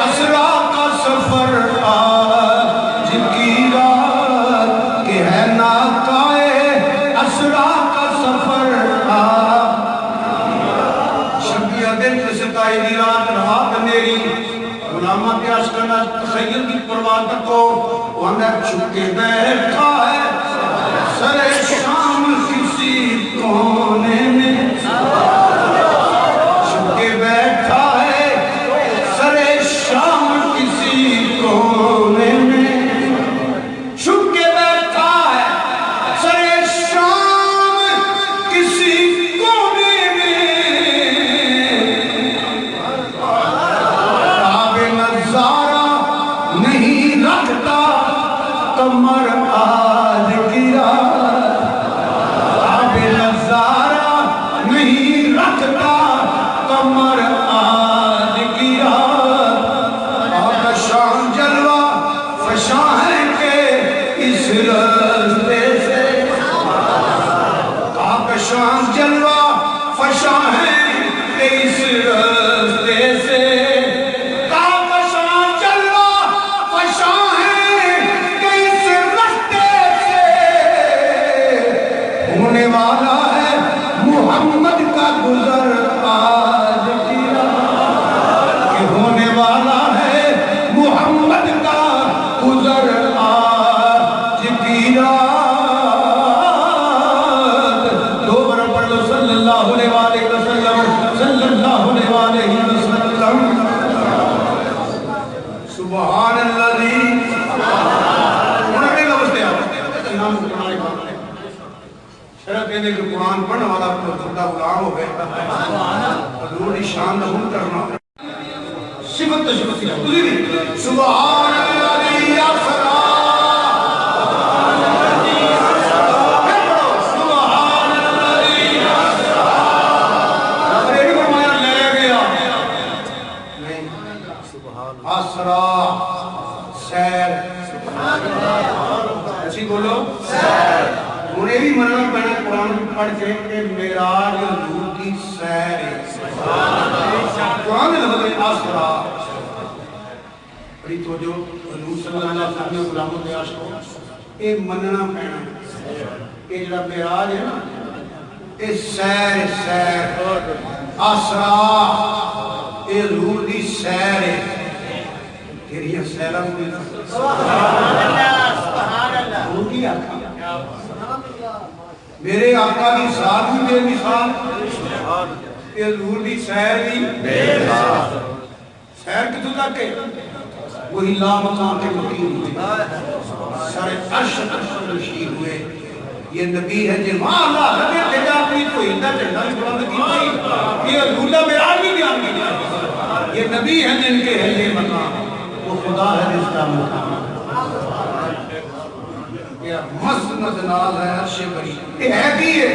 اسرا کا سفر آج کی رات کہ ہے ناکائے اسرا کا سفر آج 26 دن سے 27 دی رات رات میری غلامہ پیاس کرنا تخیل کی پرواہ تکو وہاں چھکے بیٹھا ہے سر شام کسی کونے میں چھکے بیٹھا ہے سر شام کسی کونے میں چھکے بیٹھا ہے سر شام کسی کونے میں تاب نظارہ نہیں رکھتا کمر آج کی رات تاب نظارہ نہیں رکھتا کمر آج کی رات آکشان جلوہ فشاں ہے کہ اس رستے سے آکشان جلوہ فشاں ہے کہ اس رستے سے آکشان جلوہ فشاں ہے کہ اس رستے سے ہونے والا ہے محمد کا گزر آج کی رات کہ ہونے والا ہے محمد کا گزر آج کی رات دو بار پڑھ لو صلی اللہ علیہ وسلم صلی اللہ علیہ وسلم سبحان اللہ انہوں نے لفظ دیا امام قرآن پڑھنے شرط کہنے کہ قرآن پڑھنے والا خدا غلام ہو گئے حضور کی شان نبول کرنا صفت تشبت کی تُسی بھی سبحان اللہ یا سلام اسرا سیر اچھی بولو سیر انہیں بھی مننا پہنا قرآن پڑھ کے کہ معراج حضور کی سیر قرآن نے لفظ اسرا بڑی توجہ حضور صلی اللہ علیہ وسلم نے غلاموں کے عاشقوں یہ مننا پہنا کہ جڑا معراج ہے نا یہ سیر سیر اسرا یہ حضور کی سیر ہے تیری سیرہ ہوئی سبحان اللہ وہ کی آقا میرے آقا کی ذات بھی بے مثال یہ حضور دی سیر بھی بے مثال سیر کتوں تک ہے وہی لا مقام کے مقیم ہوئے سارے عرش نشین ہوئے یہ نبی ہے جن وہاں اللہ ربی تیجا اپنی تو ہندہ جنڈا بھی بلند کی تھی یہ حضور دا معراج بھی بیان کی یہ نبی ہے جن کے ہے یہ مقام وہ خدا ہے جس کا مقام یہ مست مزنال ہے عرش بری یہ ہے کہ یہ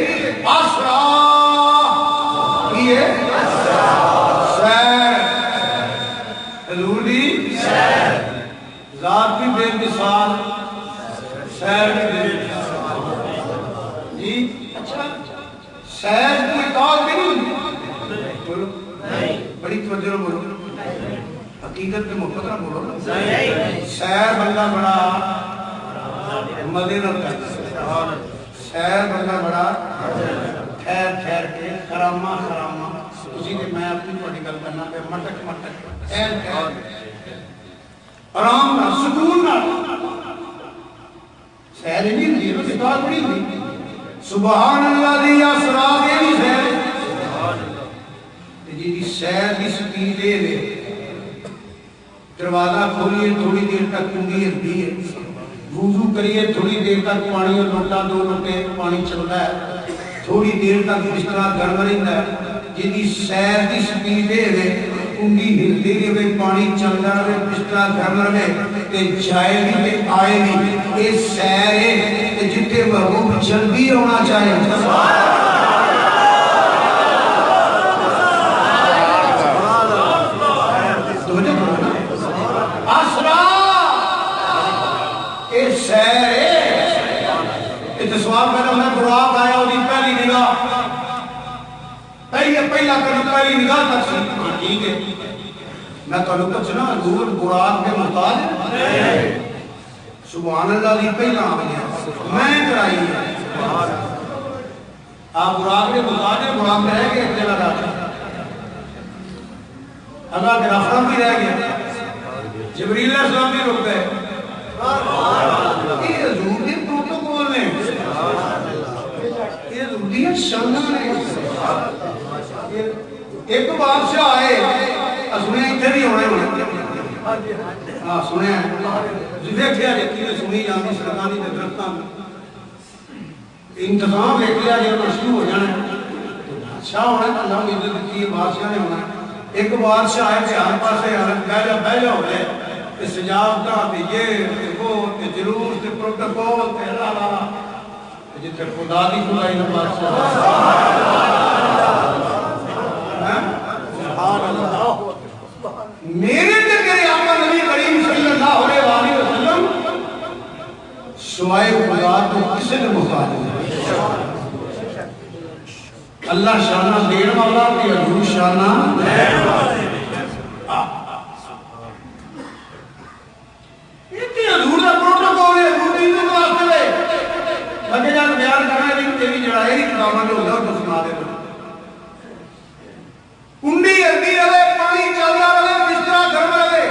اسرا یہ سیر حضور دی سیر ذات بھی بے مثال سیر بھی بے مثال جی اچھا سیر کوئی کار بھی نہیں بولو بڑی توجہ بولو حقیقت کے محبت نہ بولو نا سیر بندہ بڑا مزے نہ کرتا سیر بندہ بڑا ٹھہر ٹھہر کے خرامہ خرامہ اسی کے میں اپنی بڑی گل کرنا پہ مٹک مٹک ٹھہر ٹھہر آرام نہ سکون نہ سیر ہی نہیں ہوتی ہے کتاب بڑی ہوئی سبحان اللہ دی اسرا دے نہیں سیر جی دی سیر دی سپیڈ دے دے دروازہ کھولیے تھوڑی دیر تک کنڈی ہلتی ہے وضو کریے تھوڑی دیر تک پانی اور لوٹا دو لوٹے پانی چلتا ہے تھوڑی دیر تک بستر گرم رہتا ہے جی دی سیر دی سپیڈ دے دے کنڈی ہلتی رہے پانی چلتا رہے بستر گرم رہے تے جائے بھی تے آئے بھی یہ سیر ہے تے جتے محبوب جلدی ہونا چاہے سوال پیدا ہونا براق آیا اور پہلی نگاہ پہلا کرنا پہلی نگاہ تک سی ٹھیک ہے میں تو پوچھنا حضور براق کے محتاج سبحان اللہ دی پہلا آیا میں کرائی ہے آپ براق کے محتاج ہیں براق رہ گئے ایک جگہ رہا اللہ کے رفرم بھی رہ گیا جبریل علیہ السلام بھی رک گئے یہ حضور کے پروٹوکول میں یہ ضروریت شانہ ہے ایک بادشاہ آئے سنیں اتنے بھی ہونے ہونے ہاں سنیں دیکھیا جاتی ہے سنی جاتی سرکانی کے درختان انتظام دیکھیا جب شروع ہو جانا بادشاہ ہونا ہے اللہ کی عزت کی بادشاہ نے ہونا ہے ایک بادشاہ آئے کہ ہر پاسے بہ جا ہو جائے سجاوتا یہ وہ جلوس پروٹوکول لا جتنے خدا دی خدائی نہ بادشاہ میرے تیرے آقا نبی کریم صلی اللہ علیہ وسلم سوائے خدا تو کسی نے محتاج نہیں اللہ شانہ دین والا کہ حضور شانہ دین والا حضور دا پروٹوکول ہے حضور دی عزت واسطے لگے جان بیان کرنا ہے کہ تیری جڑائی دی کتاباں جو ہوتا ہے تو سنا دے کنڈی ہلدی رہے پانی چلتا رہے بستر گرم رہے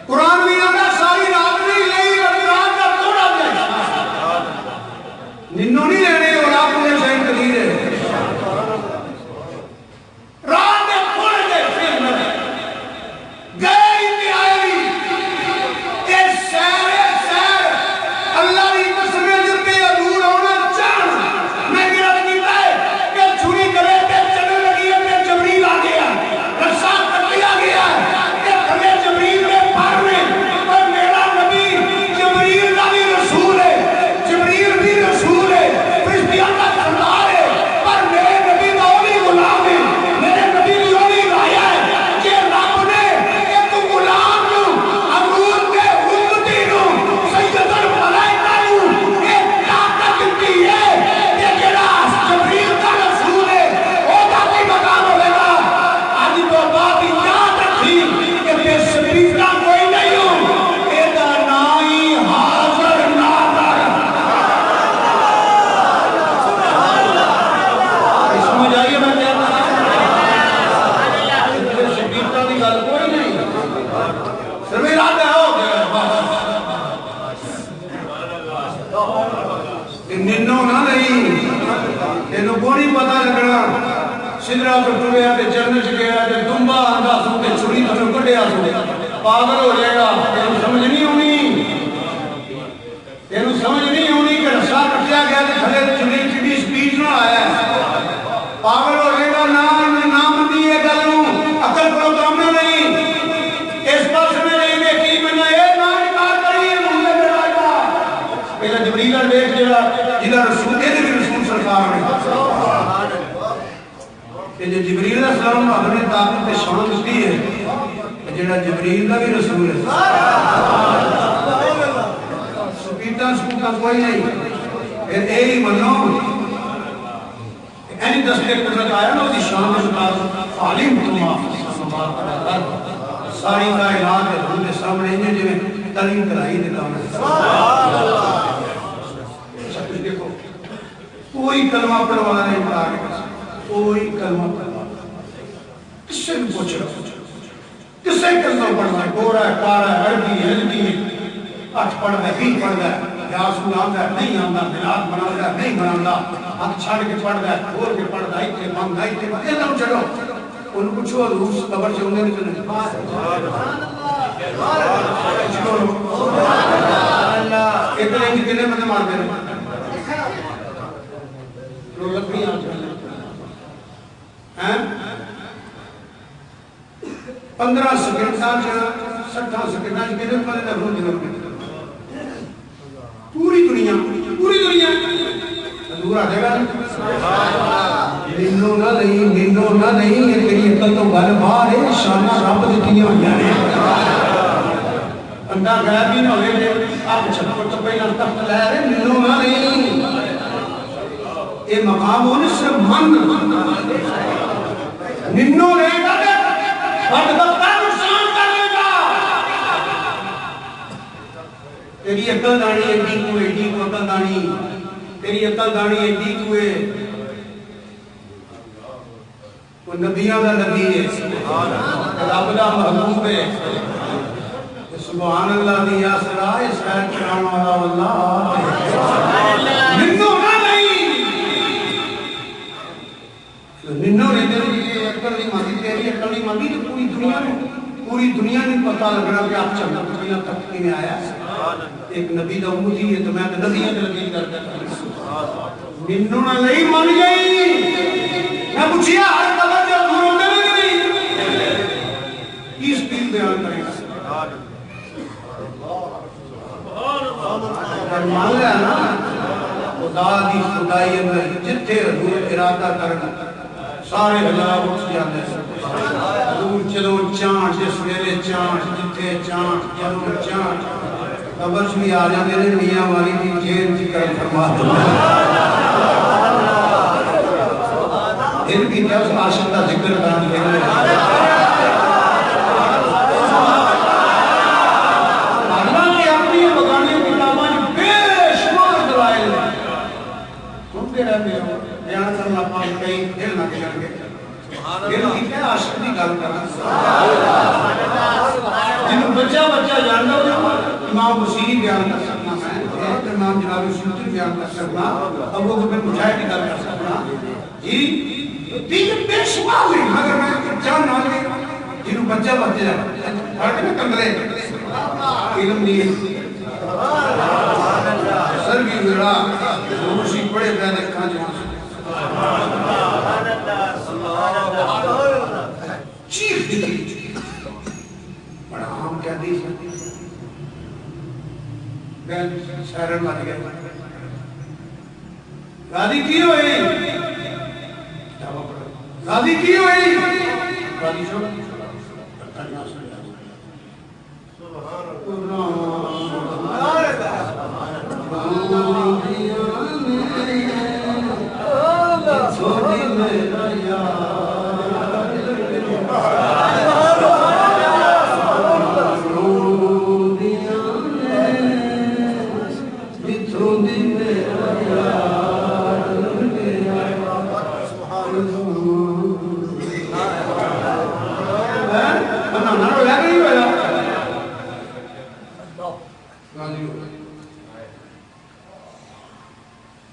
قرآن بھی آتا ساری رات نہیں لئی رات کا تھوڑا جائے ننو نہیں لینے اور آپ نے شاید قدیر ہے رات میں تھوڑے دیر پھر مرے گئے انتہائی اللہ کی قسم جب پہ حضور ہونا چاہن میں گرد کیتا ہے کہ چھری کرے پہ چلنے لگی ہے پہ جبریل آ گیا رسال کر لیا گیا کہ ہمیں جبریل میں پھارنے اور میرا نبی جبریل کا بھی رسول ہے جبریل بھی رسول ہے فرشتیاں کا سردار ہے پر میرے نبی کا اولی غلام ہے میرے نبی کی اولی رایا ہے کہ رب نے ایک غلام نو حضور کے امتی نو سید الملائکہ نو ایک طاقت دی ہے کہ جڑا جبریل کا رسول ہے وہ باقی مقام ہوئے گا آج تو بات یاد رکھی کہ بے سبیلہ کوئی نہیں ہوں ایدہ نائی حاضر نادر اس میں جائیے میں کہتا ہوں بے سبیلہ کی گل کوئی نہیں صرف ارادہ ہو گیا ننو نہ نہیں تینوں کو نہیں پتا لگنا سدرا پر ٹریا تے چرن چ گیا تے دمبا آندا سو تے چھری تو کڈیا سو پاگل ہو جائے گا تینوں سمجھ نہیں ہونی تینوں سمجھ نہیں ہونی کہ رسا کٹیا گیا تے تھلے چھری چڑی سپیڈ نہ آیا پاگل ہو جائے گا نام دی ہے گل نو عقل کرو کام نہیں اس پاس میں نہیں دیکھی میں نے اے نہ انکار کری مجھے میرا پہلا جبریل دیکھ جڑا جدا رسول دے بھی رسول سرکار نے کہ جو جبریل علیہ السلام نے اپنی طاقت تے شان دتی ہے جڑا جبریل دا بھی رسول ہے سپیٹا کوئی نہیں پھر اے ہی منو اینی دستے قدرت آیا نا اس شان کے مطابق عالم تما پاک کر ساری کائنات حضور کے سامنے انہیں جو تعلیم کرائی دیتا ہوں کچھ دیکھو کوئی کلمہ پڑھوانا نہیں پڑھا کے کوئی کلمہ پڑھوانا کس سے بھی پوچھ رہا کس سے کلمہ پڑھنا ہے گورا ہے کارا ہے عربی ہندی اٹھ پڑھ ہے بھی پڑھ ہے یاسو آندا ہے نہیں آندا ملاد بنا ہے نہیں بنا ہاتھ چھاڑ کے پڑھ ہے کھول کے پڑھ ہے ایتھے منگ ایتھے یہ نہ چھڑو ان پوچھو حضور قبر سے ہونے نہیں سبحان اللہ اتنے کتنے بندے مار دے لوگ بھی آ جائیں 15 سیکنڈ 60 سیکنڈ کتنے بندے لگوں گے پوری دنیا حضور آ جائے گا نینو نہ نہیں یہ تیری عقل تو گل باہر ہے شانہ رب دیتیاں ہوئی ہیں بندہ غیر بھی نہ ہوئے تھے آپ چھپر تو پہلے تخت لے رہے نینو نہ نہیں یہ مقام ہونے سے من نینو نہیں گا بڑھ دفتہ نقصان کر لے گا تیری عقل دانی ایڈی کو عقل دانی تیری عقل دانی ایڈی کوئے وہ نبیوں کا نبی ہے رب کا محبوب ہے سبحان اللہ دی آسرا اس خیر کران والا اللہ ننو نہ نہیں ننو نے تیری عقل نہیں مانگی تیری عقل نہیں مانگی تو پوری دنیا نے پتہ لگنا کہ آپ چلنا دنیا تک میں آیا ایک نبی دا امتی ہے تو میں نبیوں کے لگی کرتا ننو نہ نہیں مان گئی میں پوچھیا ہر قبر جو دور ہوتے لگے نہیں اس دن بیان کریں گا مان لیا نا خدا دی خدائی اندر جتھے حضور ارادہ کرنا سارے حجاب اٹھ جاتے ہیں حضور چلو چانٹ جس ویلے چانٹ جتھے چانٹ چلو چانٹ قبر بھی آ جاتے ہیں میاں والی دی جیل ذکر فرما دل کی کیا اس عاشق کا ذکر کرنے کے لیے اللہ کی اپنی بگانے کتاباں بے شمار دلائل سنتے رہتے ہو بیان کرنا پاس کئی دل نہ کھلیں گے دل کی کیا عاشق کی گل کرنا جنہوں بچہ جاننا امام وسیع بیان کر سکنا ہے امام جلال سلطان بیان کر سکنا ابو بکر مجاہد کی گل کر سکنا جی تین بے شمار ہیں مگر میں جان نہ لے جنہوں بچہ جائے پڑھتے میں کندرے علم نہیں سر بھی میرا روشی پڑے پیدے کھا جوان چیخ دیکھی بڑا عام کیا دیس بیل سیرن مات گئے راضی کی ہوئی راضی کی ہوئی راضی چھوڑ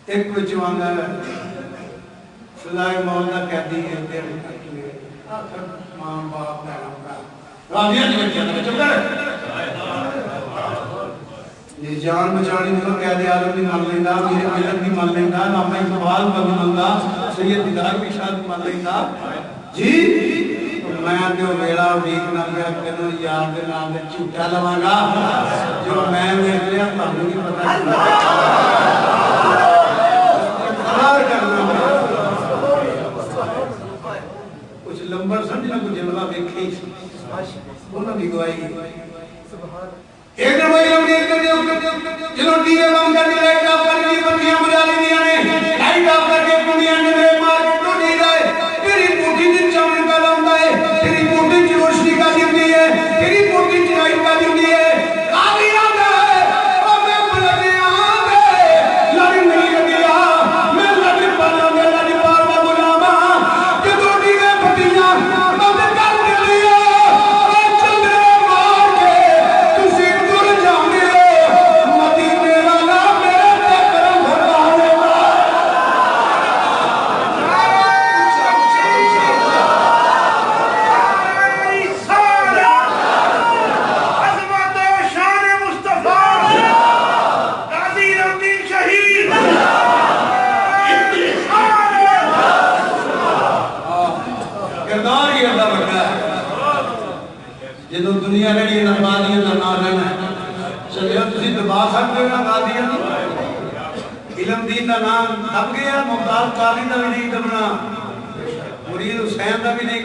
ایک جوان ہے سلائی مولا قیدی ہے دیر آخر ماں باپ بہنوں کا راضیاں نہیں بچیاں نے چپ کر یہ جان بچانی تو قید عالم بھی مان لینا میرے ملت بھی مان لینا نامہ اقبال بھی مان لینا سید دیدار بھی شاد بھی مان لینا جی میں جو ویڑا ویکنا پہ کنو یاد دے نام دے چوٹا لواں گا جو میں ویک لیا تانوں نہیں پتہ کچھ لمبر سمجھنا کچھ جلوہ دیکھیں انہوں نے گوائی ایک نمائی جنہوں دیئے بام کر کے لائٹ آف کر کے بندیاں بجا لی دیا نے لائٹ آف کر کے دنیا نے میرے مار کے تو نہیں رہے تیری موٹی دن چاہنے کا لامدہ ہے تیری موٹی جو سکتے ہو غازی علم دین کا نام دب گیا ممتاز قاضی کا بھی نہیں دبنا مرید حسین کا بھی نہیں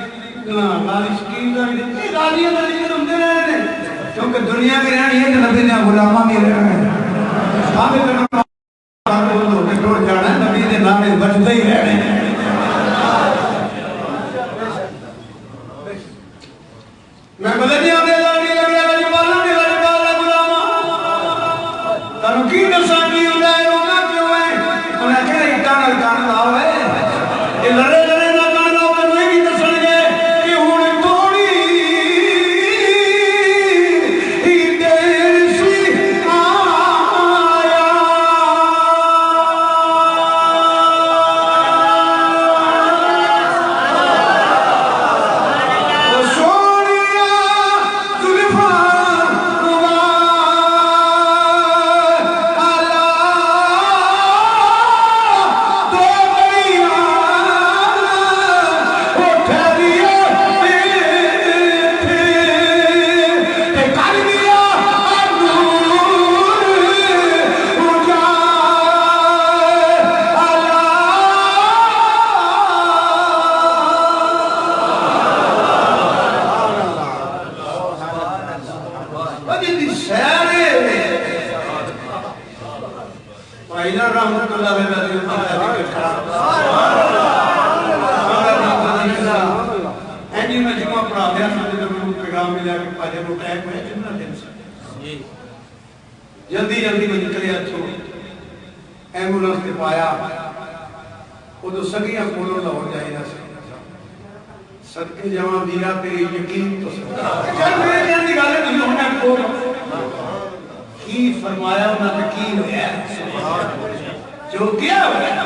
غازی شکیل کا بھی نہیں غازیوں کا ذکر ہوتے رہے ہیں کیونکہ دنیا میں رہنی ہے کہ نبی نے غلامہ میں رہنا ہے سامنے کرنا ٹوڑ جانا ہے نبی نے نام بچتے ہی رہنے ہیں میں بدنی آنے لگی لگی لگی بالا نے لگی بالا غلامہ تنو کی دسان کی ہوتا ہے رونا کیوں ہے انہیں کہنے اٹھانا اٹھانا لاؤ ہے یہ لڑے لڑے نہ کانا لاؤ ہے نہیں کی دسان گے کہ ہون توڑی ہی دیر سی آیا وہ سونیا ظلفان رحمت اللہ علیہ اینی میں جمعہ پڑھا دیا ساتھ جب پیغام ملیا کہ پاجے رو ٹیک میں جنہ دن سے جلدی جلدی میں نکلے اچھو ایمبولنس کے پایا وہ تو سگیاں کولوں لاؤ جائے نہ سے صدقے جمع دیا تیری یقین تو سکتا جب میرے جان دی گالے نہیں ہونے کو کی فرمایا انہوں نے کی ہویا جو کیا ہویا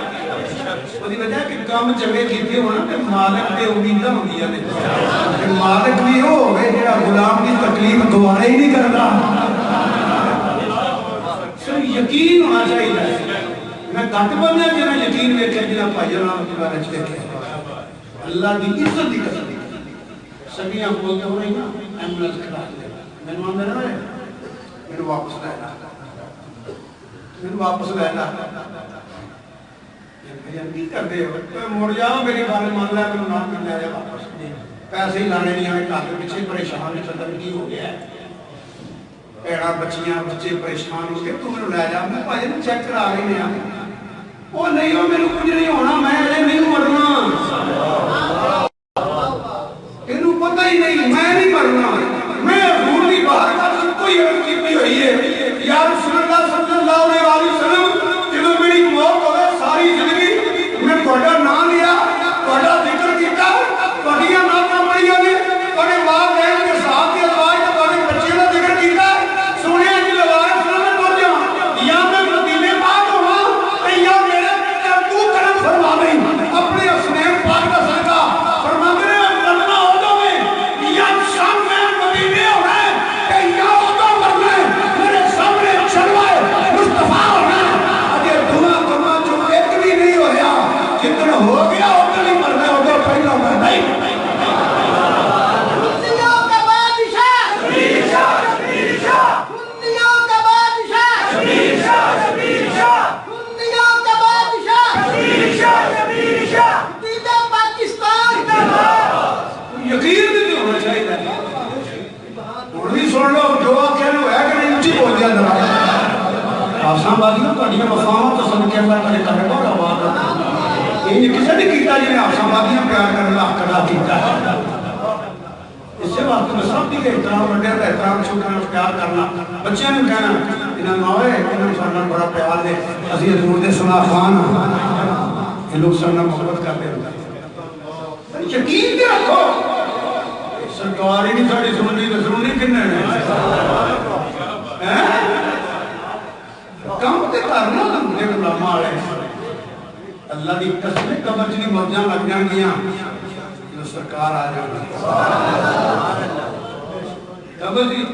وہ دی وجہ کہ کام چنگے کیتے ہونا کہ مالک دے امیدہ ہوگی کہ مالک بھی ہو گئے جڑا غلام کی تکلیف دوارے ہی نہیں کرتا سر یقین ہونا چاہیے میں گھٹ بننا کہ میں یقین ویکھے جنہ بھائی رام کی بارے چلے کے اللہ دی عزت دی قسم سبیاں بولتے ہو رہی نا ایمبولنس کھڑا میں نے آمدہ رہا ہے میرے واپس لینا کی کر دے مڑ جاؤ میری بارے مان لیا کہ نام کر لیا واپس پیسے ہی لانے نہیں آئے کافی پیچھے پریشان ہے صدر کی ہو گیا ہے پیڑا بچیاں بچے پریشان ہو گئے تو میں لے جا میں بھائی نے چیک کرا رہی نہیں آئے وہ نہیں ہو میرے کچھ نہیں ہونا میں نہیں مرنا انہوں پتہ ہی نہیں میں نہیں مرنا میں حضور کی باہر کا سب کو یہ عرض کی ہوئی ہے یا رسول اللہ صلی اللہ علیہ وسلم جب میری موت ہو گئے ساری زندگی میں توڑا نام لیا توڑا ذکر کیتا توڑیاں نام پڑھیا نے توڑے والدین کے ساتھ کے ازواج کے توڑے بچے کا ذکر کیتا سونے کی لوائے سلام توڑ جاؤں یا میں مدینے پاک ہوا یا میرے تو کرم فرما نہیں اپنے اسنین پاک کا صدقہ فرما میرے لگنا ہو دو میں یا شام میں مدینے ہو رہے کہ یا ہو دو مرنے میرے سامنے چلوائے مصطفیٰ ہونا اگر دعا دعا جو ایک بھی نہیں ہویا جتنا ہو گیا اتنا نہیں مرنے ہو گیا پہلا میں نہیں یقین بھی ہونا چاہیے اور بھی سن لو جو آکھے لو ہے کہ نہیں اچھی بول دیا ذرا آسان باتیاں تو انہیں مفاہمہ تو صدقے اللہ کرے کرے گا اور آواز یہ کسے نہیں کیتا جنہیں آسان باتیاں پیار کرنا کدا کیتا ہے اس سے بات میں سب دیکھے احترام بڑھے رہا احترام چھوٹنا پیار کرنا بچے نے کہنا انہیں نوے انہیں سننا بڑا پیار دے عزیز حضور دے سنا خان یہ لوگ سننا محبت کرتے ہوتا ہے یقین دے رکھو سرکار ہی نہیں ساڑی سننی کننے ہیں کام تے کرنا مجھے غلامہ آ رہے اللہ دی قسم قبر جنی مرجاں لگ جان گیاں جو سرکار آ جانا قبر دی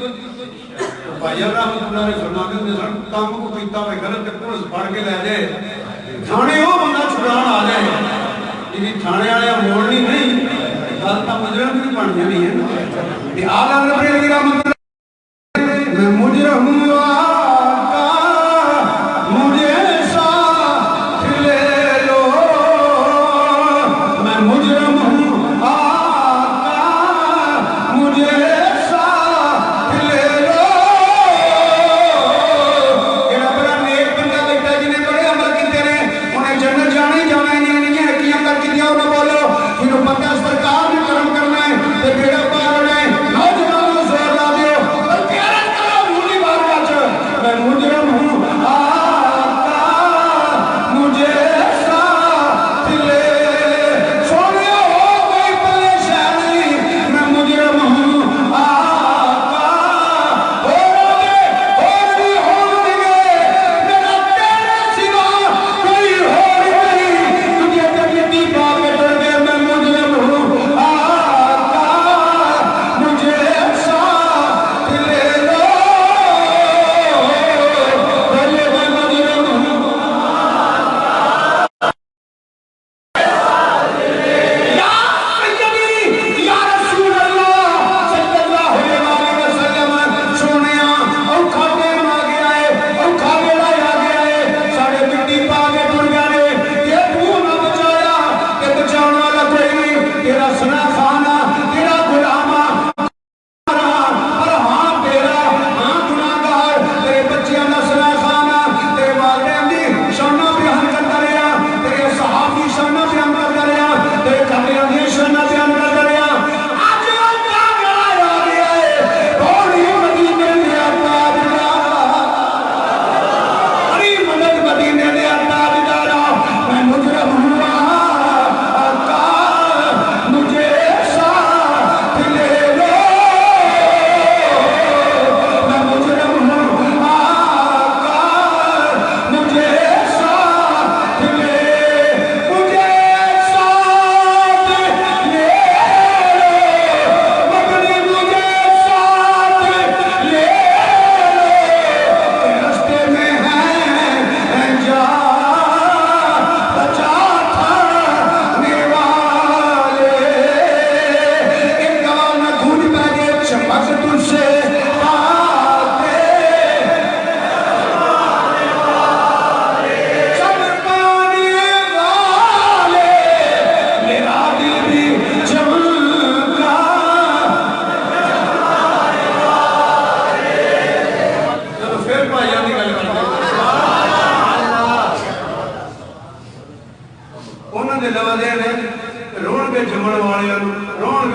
بھائی رحمت اللہ نے فرما دے سن کام کو کیتا ہوئے غلط تے پولیس پھڑ کے لے جائے تھانے وہ بندہ چھڑان آ جائے یہ تھانے والے موڑنی نہیں غلطہ مجرم بھی بن جانی ہے آل رب رحمت اللہ میں مجرم آقا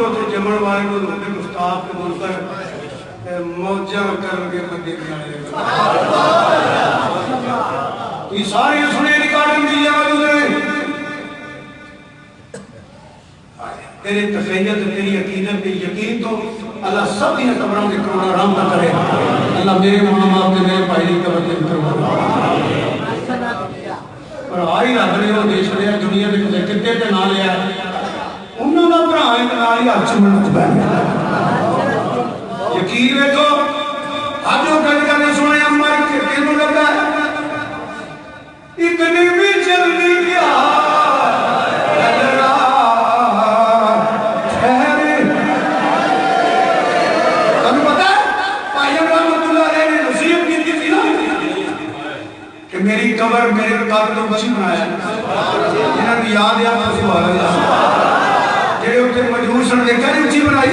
اتنے جمن والے کو گفتاب کے منکر موجہ کر کے بندے بھی آئے یہ ساری سنے ریکارڈنگ کی موجود ہے تیرے تفیت تیری عقیدت پہ یقین تو اللہ سب ہی قبروں کے کروڑا رحم نہ کرے اللہ میرے ماں باپ کے میرے بھائی کی قبر کے کرو اور آئی رب نے وہ دیش لیا دنیا کے کتے تے نہ لیا انہوں نے برا ایک نالی ہاتھ چمڑ بہن یقین ویکھو آج وہ گل کرنے سنے امر کے تینوں لگا ہے اتنی بھی جلدی کیا میری قبر میرے قابل تو بچی بنایا جنہاں نے یاد یا سبحان اللہ جڑے اتنے مجبور سن دیکھا نہیں اچھی بنائی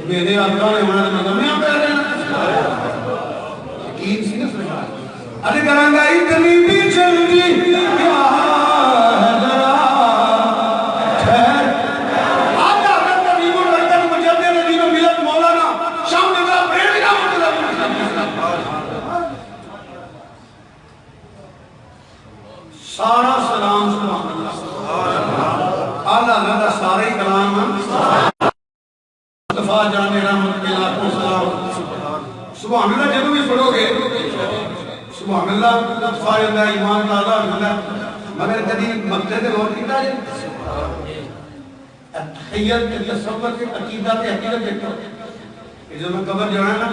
میرے آقا نے ہونا تو میں آپ پہ رہنا یقین سی نا سرکار علی کرانگا اتنی بھی جلدی کیا ہے ذرا ٹھہر آقا اگر تبیب الرکت مجدد ندیم ملت مولانا شام نگاہ پریڈ کا مطلب سارا سلام سبحان اللہ اللہ اللہ سارے کلام مصطفیٰ جان رحمت کے لاکھوں سلام سبحان اللہ جب بھی پڑھو گے سبحان اللہ فائل اللہ ایمان تعالیٰ اللہ مگر کدی مقصد غور کیتا ہے تحیت کے تصور کے عقیدہ کے حقیقت دیکھو کہ جو میں قبر جانا ہے نا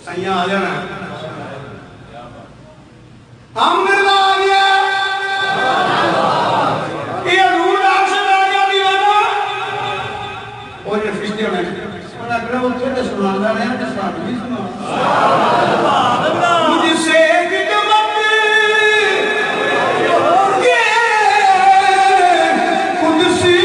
سیاں آ جانا ہے امر آگیا یہ رول آکشن آگیا دیوانا اور یہ فرشتے ہونے انہوں نے اکڑا وہ کہتے سنان دا رہے ہیں جس رات بھی سنان مجھ سے ایک دمت یہ قدسی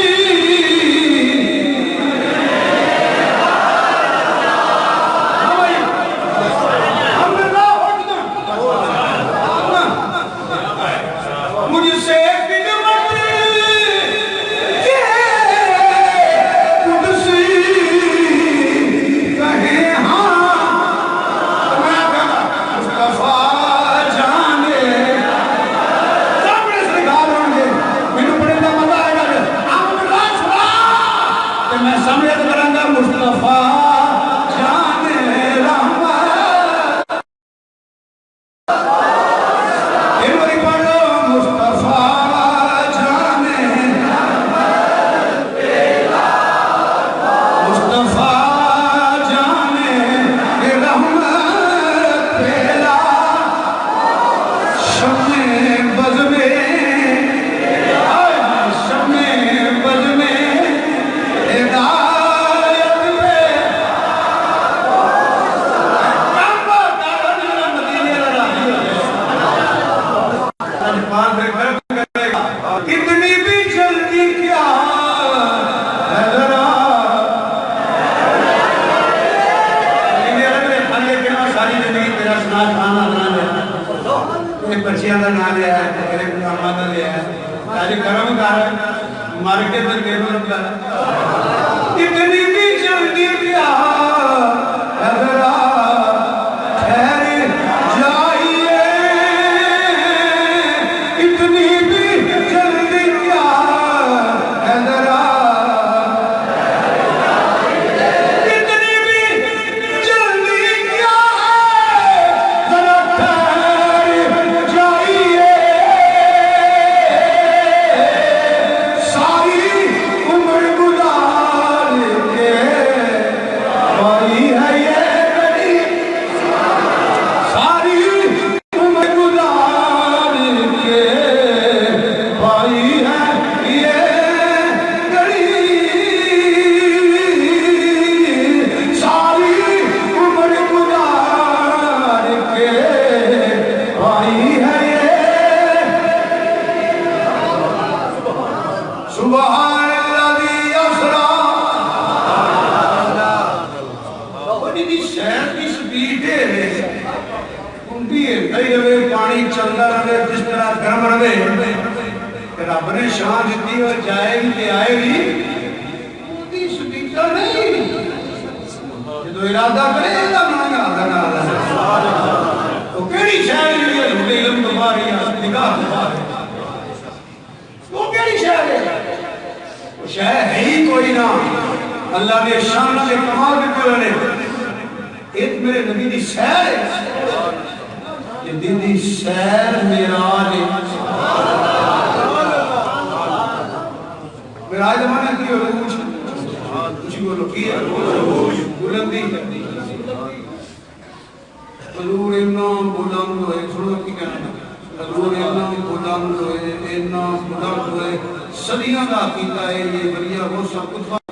کہ رب نے شان دیتی اور جائے گی کہ آئے گی وہ سٹیکا نہیں جو ارادہ کرے گا مانا ارادہ کرے تو کیڑی شاید ہے حضور علم تمہاری نگاہ تمہاری وہ کیڑی شاید ہے وہ شاید ہے ہی کوئی نہ اللہ نے شان سے کمال دیتے ہوئے ایک میرے نبی دی سیر ہے یہ دن دی سیر میراج میراج مانا کی ہو رہا کچھ بولو کی ہے بلندی حضور اتنا بلند ہوئے سنو کی کہنا حضور اتنا بلند ہوئے اتنا بلند ہوئے صدیوں کا عقیدہ ہے یہ بلیا وہ سب کچھ